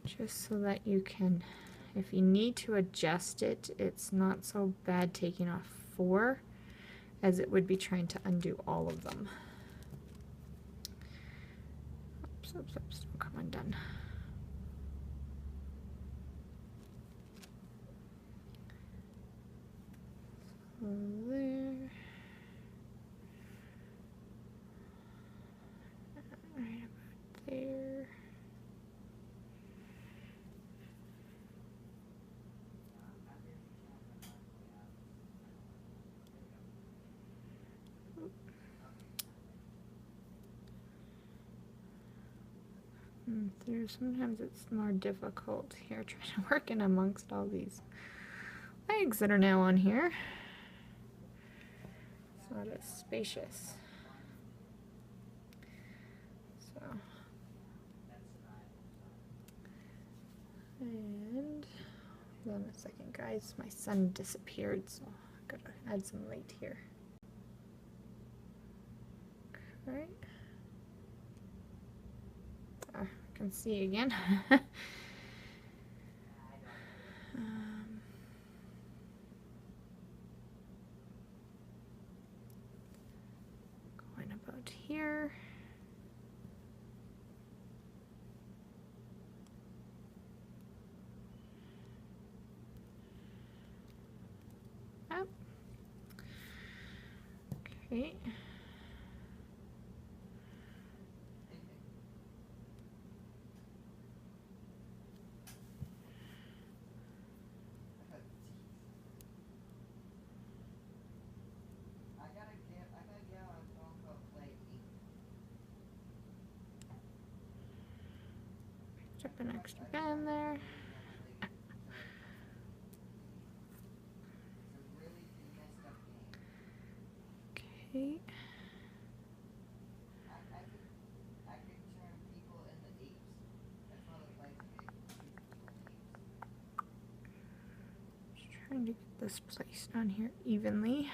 just so that you can, if you need to adjust it, it's not so bad taking off 4 as it would be trying to undo all of them. Oops, oops, oops, don't come undone. So there. Right about there. Through. Sometimes it's more difficult here trying to work in amongst all these legs that are now on here. It's not as spacious. So, and hold on a second, guys. My son disappeared, so I've got to add some light here. Okay. Can see again. Going about here. Up. Okay. Drop an extra band there. Okay. Just trying to get this placed on here evenly.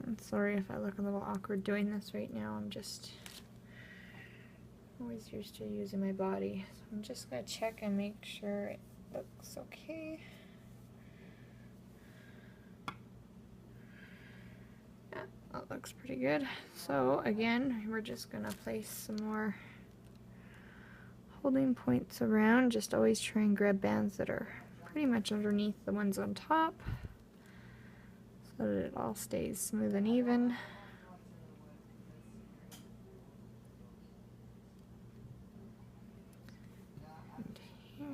I'm sorry if I look a little awkward doing this right now. I'm just always used to using my body. So I'm just going to check and make sure it looks okay. Yeah, that looks pretty good. So again, we're just going to place some more holding points around. Just always try and grab bands that are pretty much underneath the ones on top, so that it all stays smooth and even. And here.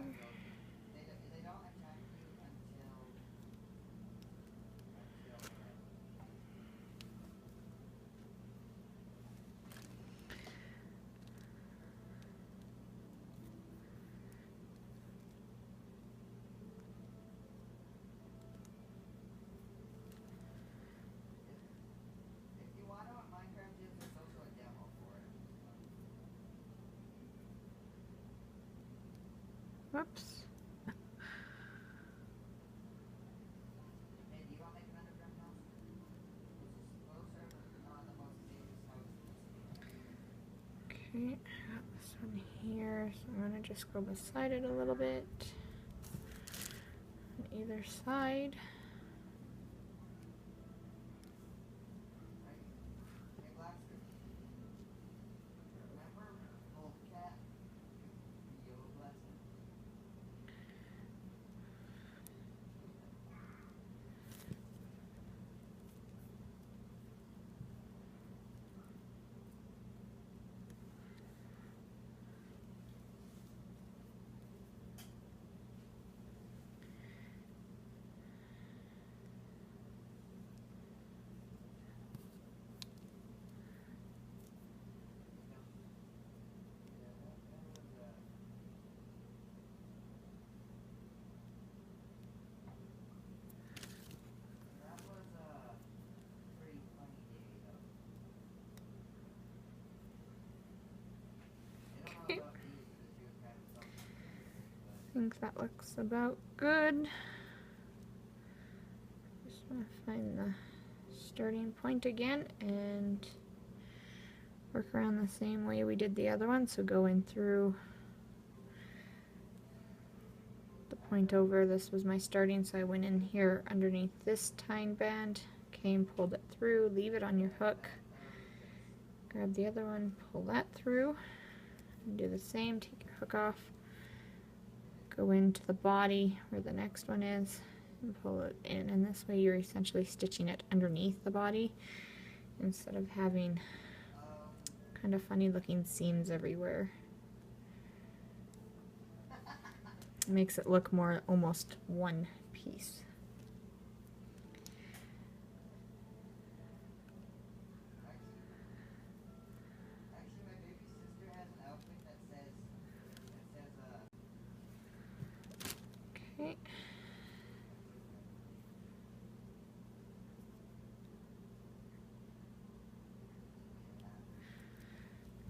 Whoops. Okay, I got this one here, so I'm going to just go beside it a little bit on either side. think that looks about good. Just want to find the starting point again and work around the same way we did the other one. So go in through the point over. This was my starting, so I went in here underneath this tying band, came, pulled it through, leave it on your hook, grab the other one, pull that through, and do the same. Take your hook off, go into the body where the next one is, and pull it in. And this way you're essentially stitching it underneath the body instead of having kind of funny looking seams everywhere. It makes it look more almost one piece. Okay.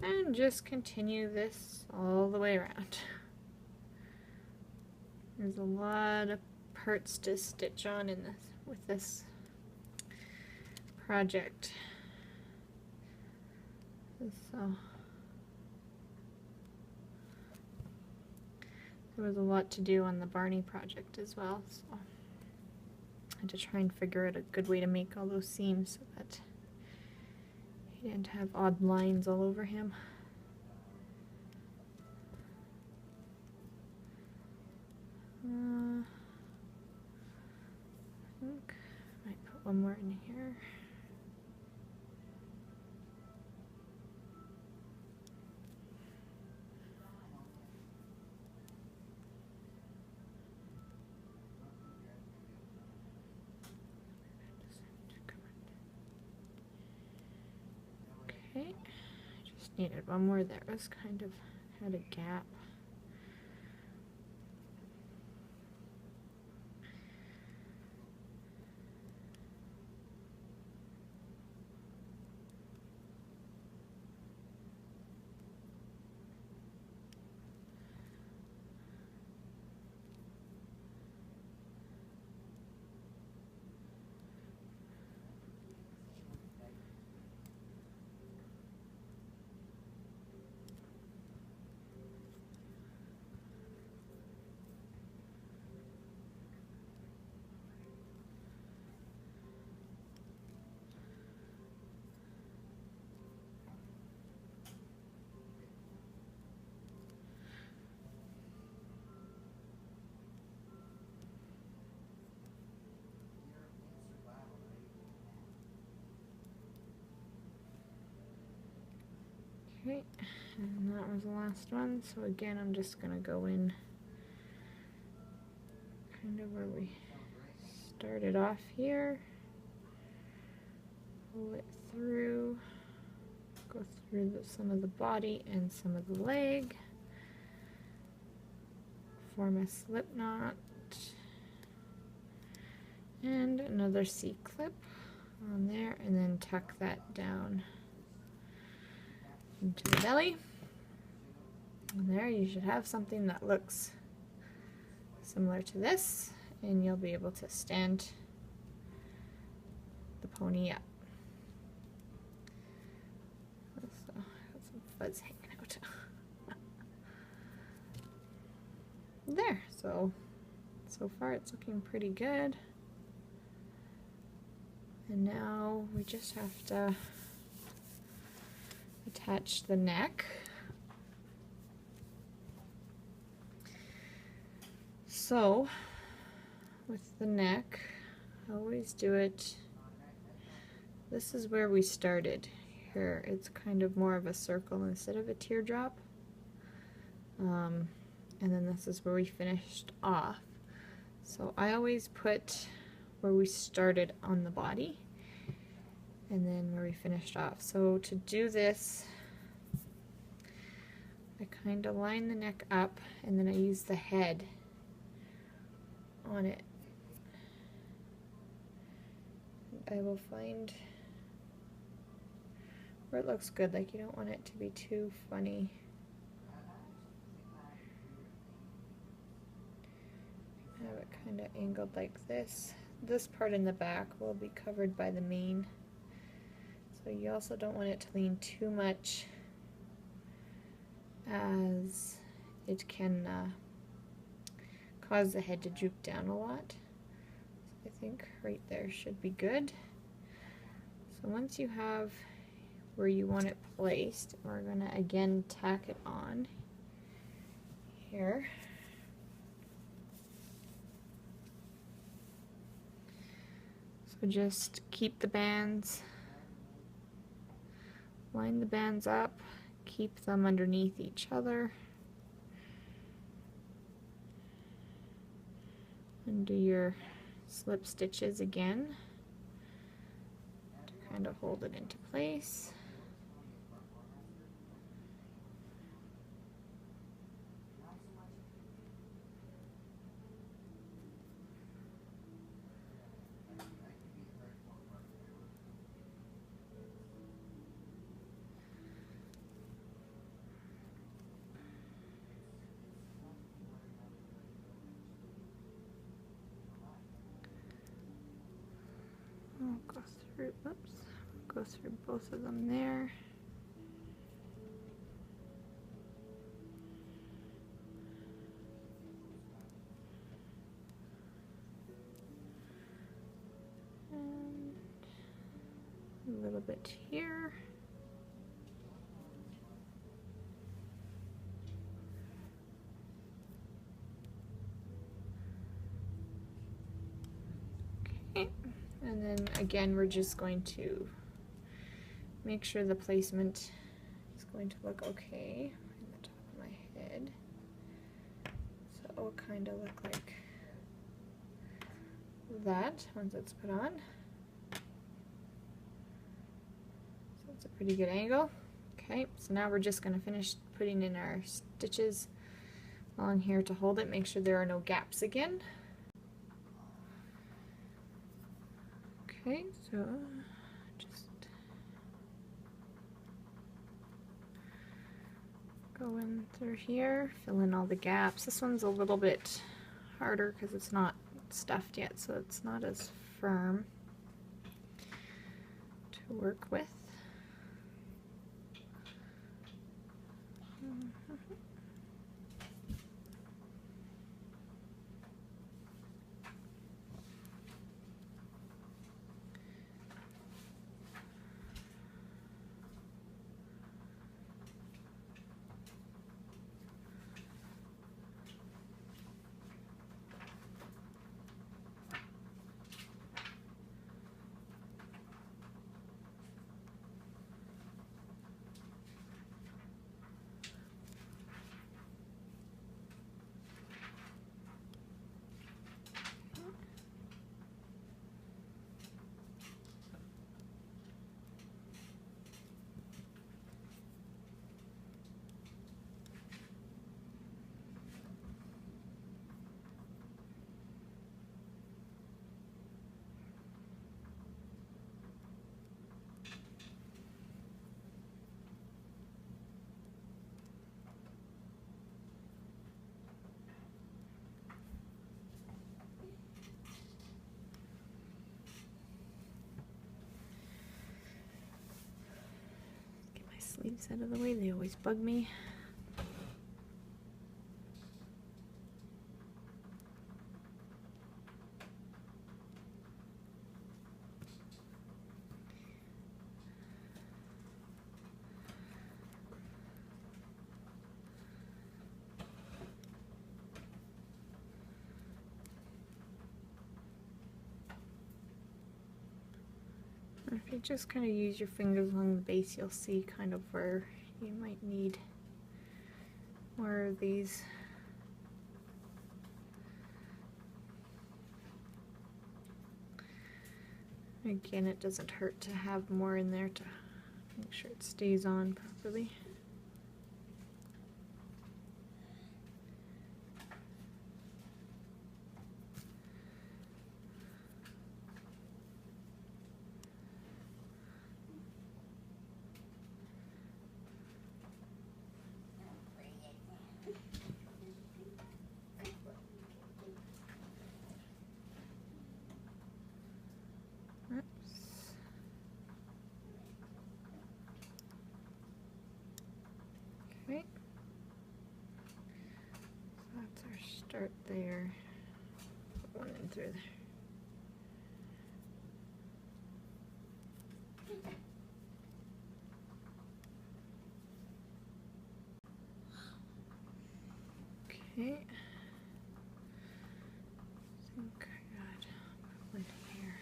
And just continue this all the way around. There's a lot of parts to stitch on in this with this project. So there was a lot to do on the Barney project as well, so I had to try and figure out a good way to make all those seams so that he didn't have odd lines all over him. I think I might put one more in here. Okay, I just needed one more that was kind of had a gap. Okay, and that was the last one, so again I'm just going to go in kind of where we started off here, pull it through, go through some of the body and some of the leg, form a slip knot, and another C-clip on there, and then tuck that down into the belly. And there you should have something that looks similar to this, and you'll be able to stand the pony up. So, got some fuzz hanging out. There, so far it's looking pretty good. And now we just have to attach the neck. So with the neck, I always do it, this is where we started here. It's kind of more of a circle instead of a teardrop. And then this is where we finished off. So I always put where we started on the body and then where we finished off. So to do this, I kind of line the neck up and then I use the head on it. I will find where it looks good, like you don't want it to be too funny. it angled like this. This part in the back will be covered by the mane. So you also don't want it to lean too much, as it can cause the head to droop down a lot. So I think right there should be good. So once you have where you want it placed, we're going to again tack it on here. So just keep the bands, line the bands up, keep them underneath each other, and do your slip stitches again to kind of hold it into place. Go through both of them there. And a little bit here. Okay, and then again we're just going to make sure the placement is going to look okay on the top of my head. So it will kind of look like that once it's put on. So it's a pretty good angle. Okay, so now we're just going to finish putting in our stitches along here to hold it. Make sure there are no gaps again. Okay, so just go in through here, fill in all the gaps. This one's a little bit harder because it's not stuffed yet, so it's not as firm to work with. Sleeves out of the way, they always bug me. If you just kind of use your fingers along the base, you'll see kind of where you might need more of these. Again, it doesn't hurt to have more in there to make sure it stays on properly. start there. Put one in through there. Okay. I think I got one here.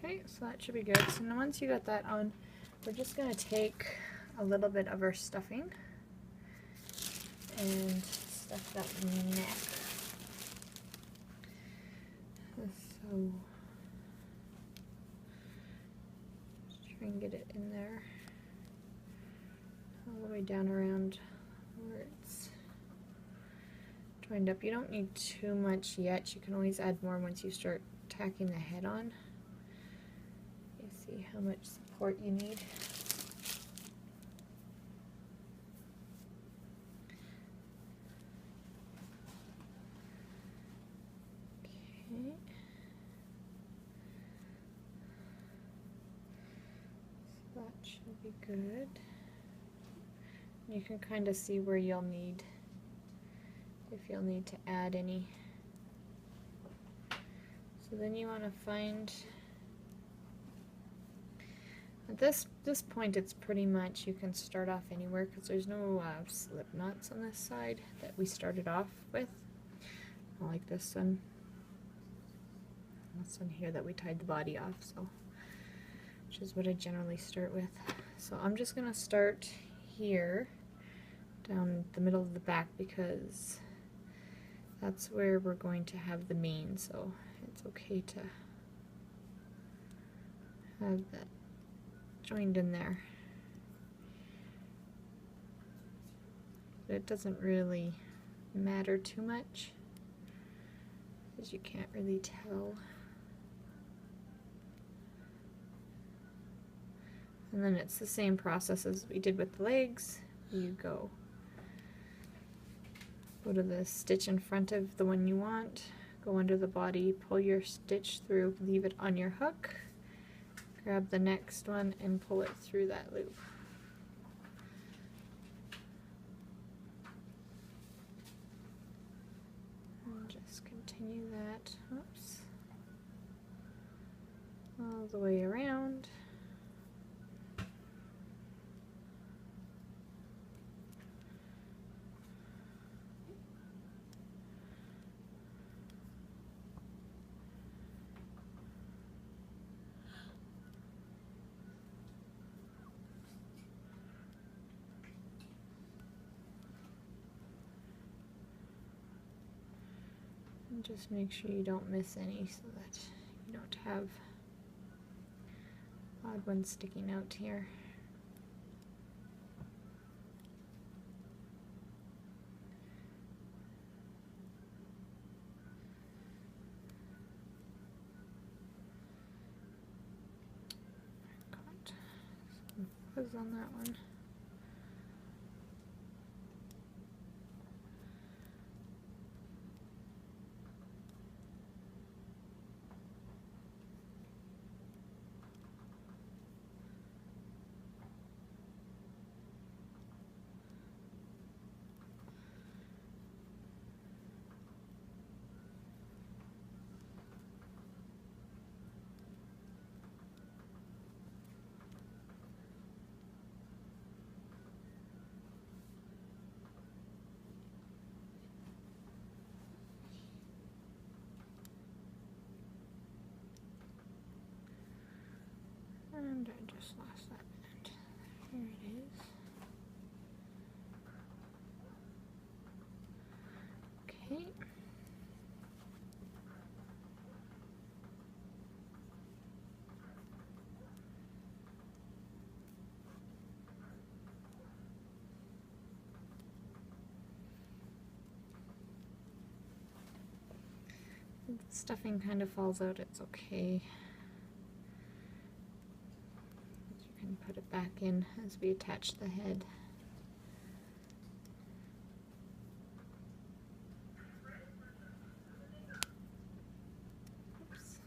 Okay, so that should be good. So now once you got that on, we're just going to take a little bit of our stuffing and stuff that neck. So just try and get it in there all the way down around where it's joined up. You don't need too much yet. You can always add more once you start tacking the head on. You see how much support you need. Okay. So that should be good. You can kind of see where you'll need, if you'll need to add any. So then you want to find, at this point it's pretty much, you can start off anywhere because there's no slip knots on this side that we started off with. I like this one. This one here that we tied the body off, so which is what I generally start with. So I'm just gonna start here down the middle of the back because that's where we're going to have the mane, so it's okay to have that joined in there. But it doesn't really matter too much because you can't really tell. And then it's the same process as we did with the legs. You go to the stitch in front of the one you want, go under the body, pull your stitch through, leave it on your hook, grab the next one and pull it through that loop. And just continue that, oops, all the way around. And just make sure you don't miss any so that you don't have odd ones sticking out here. Got some fuzz on that one. And I just lost that bit. Here it is. Okay. If the stuffing kind of falls out, it's okay. You can put it back in as we attach the head. Oops.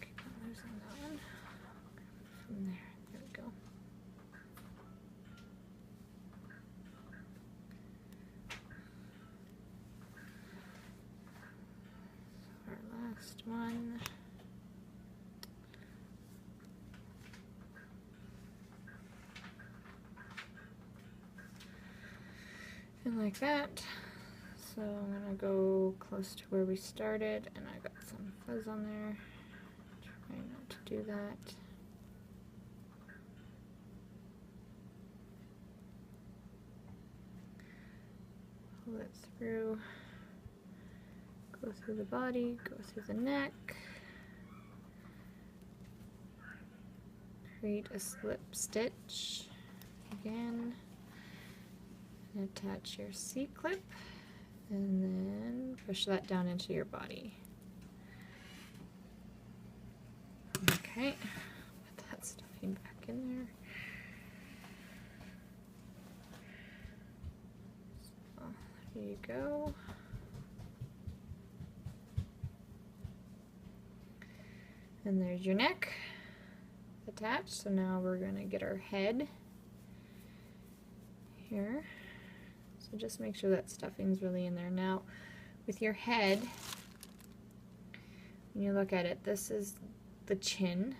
Keep on losing that one. From there, there we go. Our last one. And like that. So I'm gonna go close to where we started, and I got some fuzz on there. Try not to do that. Pull it through. Go through the body, go through the neck. Create a slip stitch again. And attach your C-clip, and then push that down into your body. Okay, put that stuffing back in there. So there you go. And there's your neck attached. So now we're going to get our head here. So just make sure that stuffing's really in there. Now, with your head, when you look at it, this is the chin.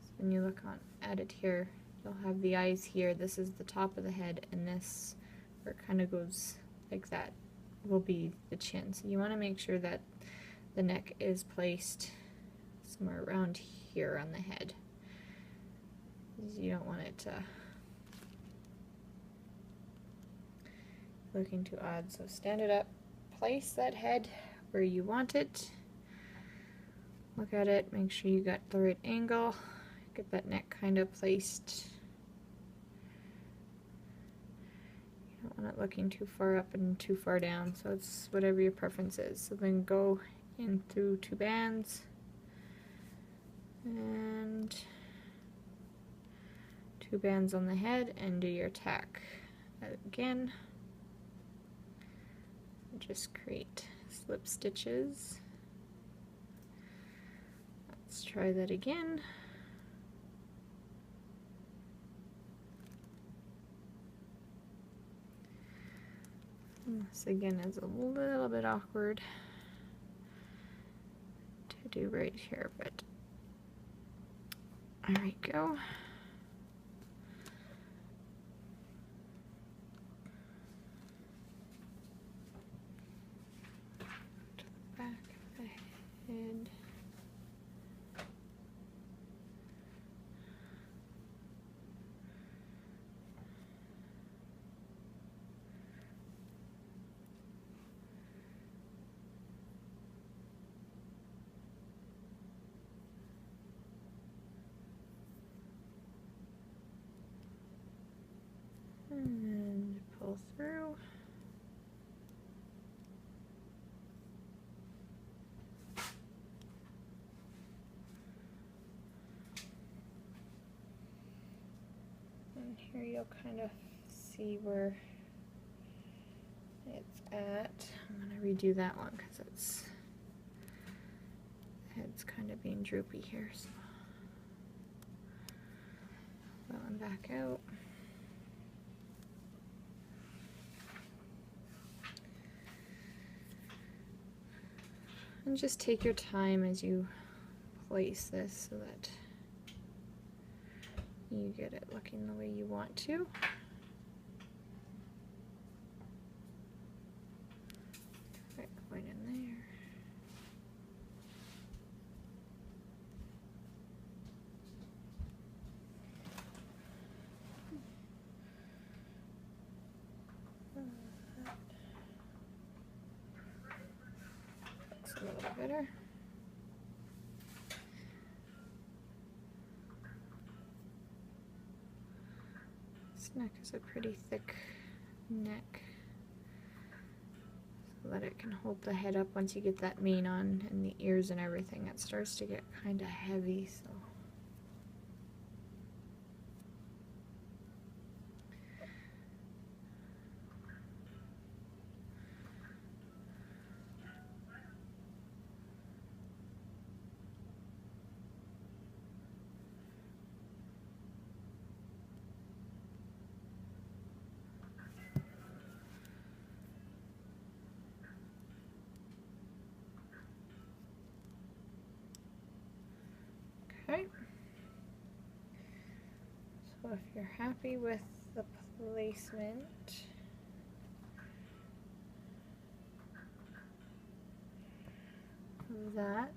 So when you look at it here, you'll have the eyes here. This is the top of the head, and this, where it kind of goes like that, will be the chin. So you want to make sure that the neck is placed somewhere around here on the head. You don't want it to looking too odd. So stand it up, place that head where you want it, look at it, make sure you got the right angle, get that neck kind of placed. You don't want it looking too far up and too far down, so it's whatever your preference is. So then go in through 2 bands and 2 bands on the head and do your tack again. Just create slip stitches. Let's try that again. This again is a little bit awkward to do right here, but there we go. And pull through. Here you'll kind of see where it's at. I'm going to redo that one because the head's kind of being droopy here. So that one back out. And just take your time as you place this so that you get it looking the way you want to. Right point in there. Looks a little better. neck is a pretty thick neck, so that it can hold the head up once you get that mane on and the ears and everything. It starts to get kind of heavy, so. Okay, so if you're happy with the placement, of that,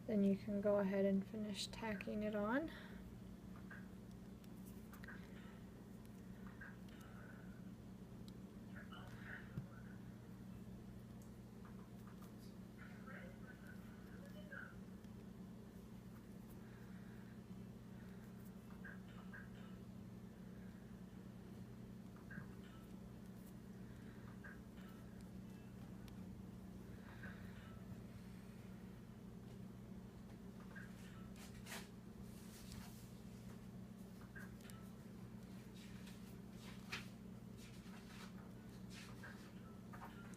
then you can go ahead and finish tacking it on.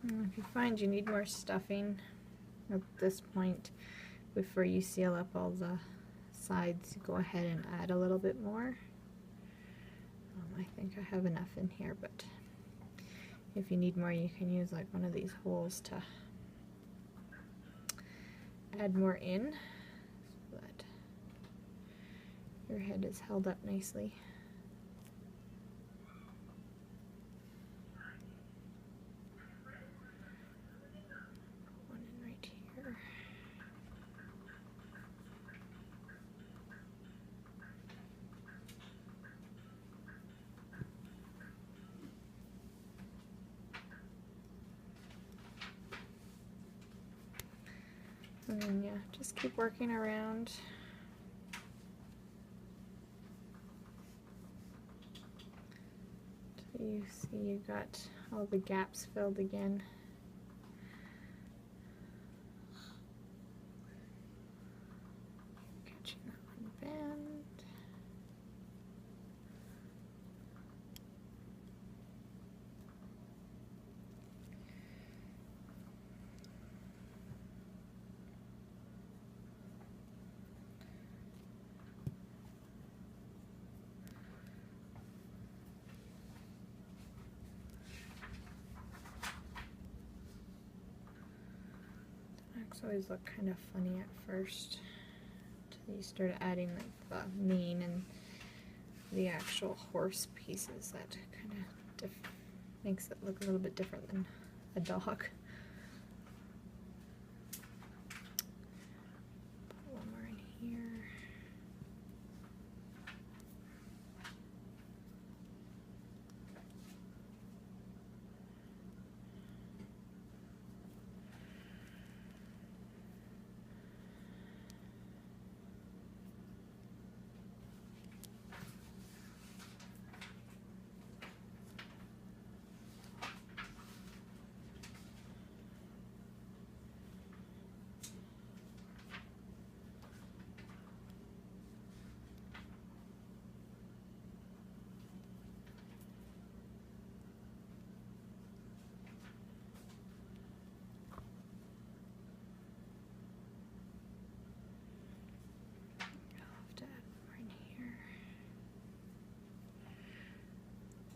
And if you find you need more stuffing at this point before you seal up all the sides, go ahead and add a little bit more. I think I have enough in here, but if you need more, you can use like one of these holes to add more in so that your head is held up nicely. One in right here. And then yeah, just keep working around. Till you see you got all the gaps filled again. Catching that one band. Always look kind of funny at first until you start adding like the mane and the actual horse pieces. That kind of makes it look a little bit different than a dog. Put one more in here.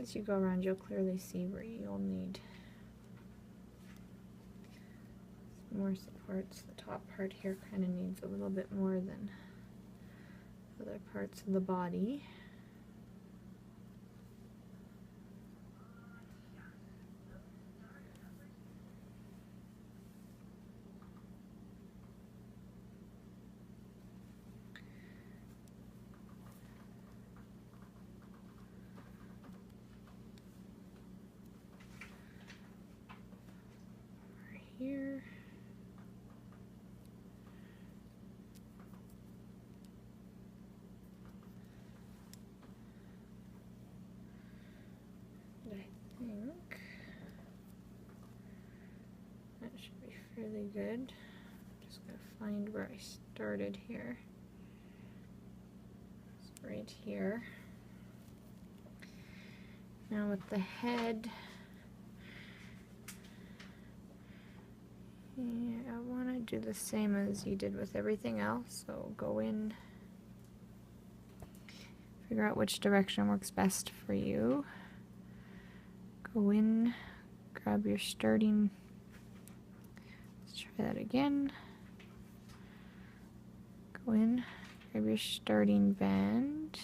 As you go around, you'll clearly see where you'll need more supports. The top part here kind of needs a little bit more than other parts of the body. Here. fairly good. Just gonna find where I started here. It's right here. Now with the head, yeah, I want to do the same as you did with everything else. So go in, figure out which direction works best for you. Go in, grab your starting, let's try that again. Go in, grab your starting band,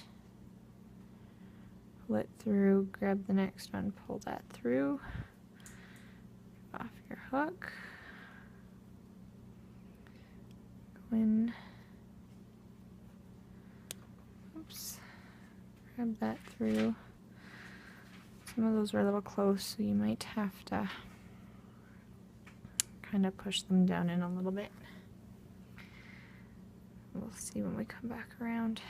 pull it through, grab the next one, pull that through, off your hook, go in, oops, grab that through. Some of those are a little close, so you might have to kind of push them down in a little bit. We'll see when we come back around.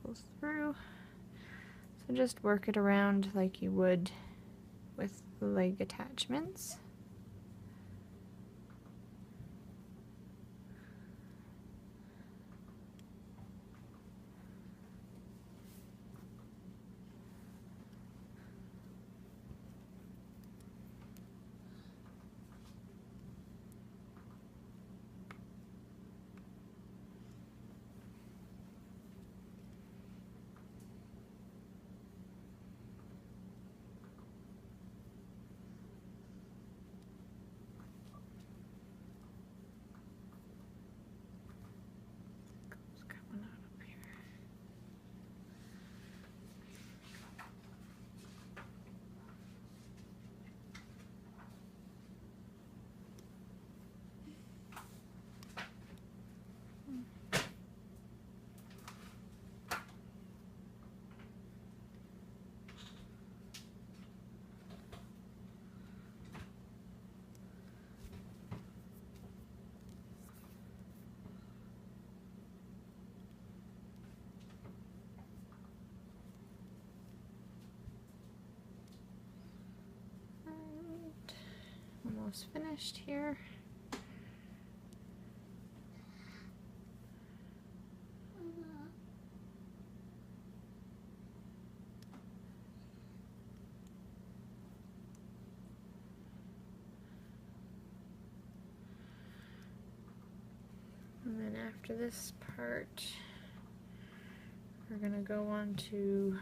Pulls through. So just work it around like you would with the leg attachments. Almost finished here. And then after this part, we're gonna go on to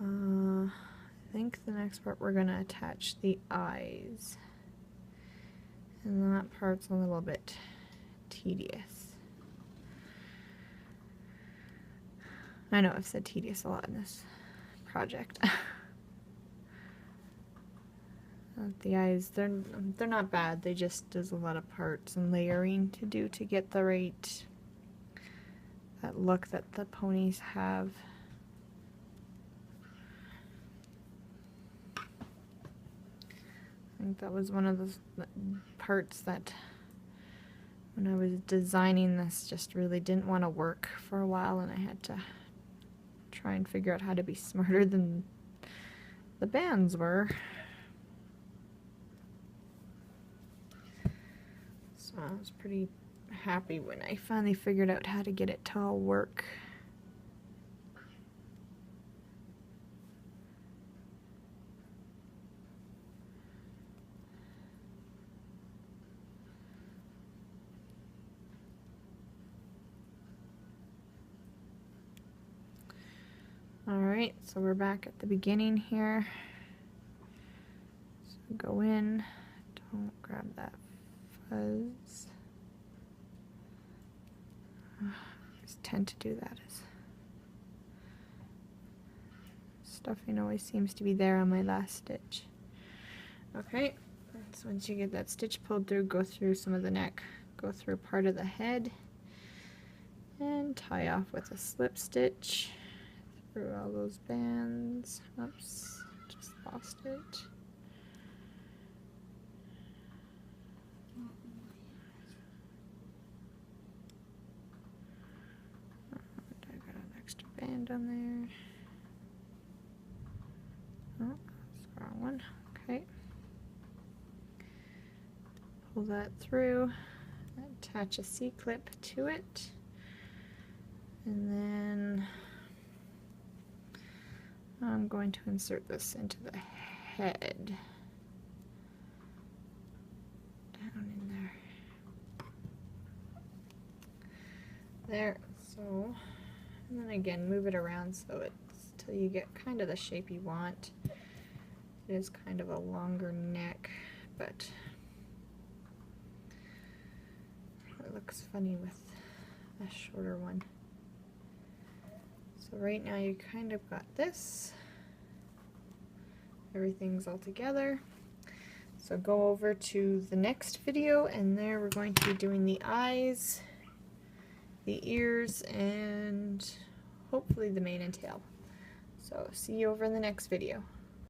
I think the next part we're going to attach the eyes, and that part's a little bit tedious. I know I've said tedious a lot in this project. The eyes, they're not bad, they just, there's a lot of parts and layering to do to get the right, that look that the ponies have. I think that was one of those parts that when I was designing this just really didn't want to work for a while, and I had to try and figure out how to be smarter than the bands were. So I was pretty happy when I finally figured out how to get it to all work. Alright, so we're back at the beginning here. So go in, don't grab that fuzz. I just tend to do that as stuffing always seems to be there on my last stitch. Okay, so once you get that stitch pulled through, go through some of the neck, go through part of the head, and tie off with a slip stitch through all those bands. Oops, just lost it. I got an extra band on there. Oh, down. Okay. Pull that through, attach a C-clip to it, and then I'm going to insert this into the head. Down in there. There, so, and then again move it around so it's till you get kind of the shape you want. It is kind of a longer neck, but it looks funny with a shorter one. So right now you kind of got this. Everything's all together. So go over to the next video, and there we're going to be doing the eyes, the ears, and hopefully the mane and tail. So see you over in the next video.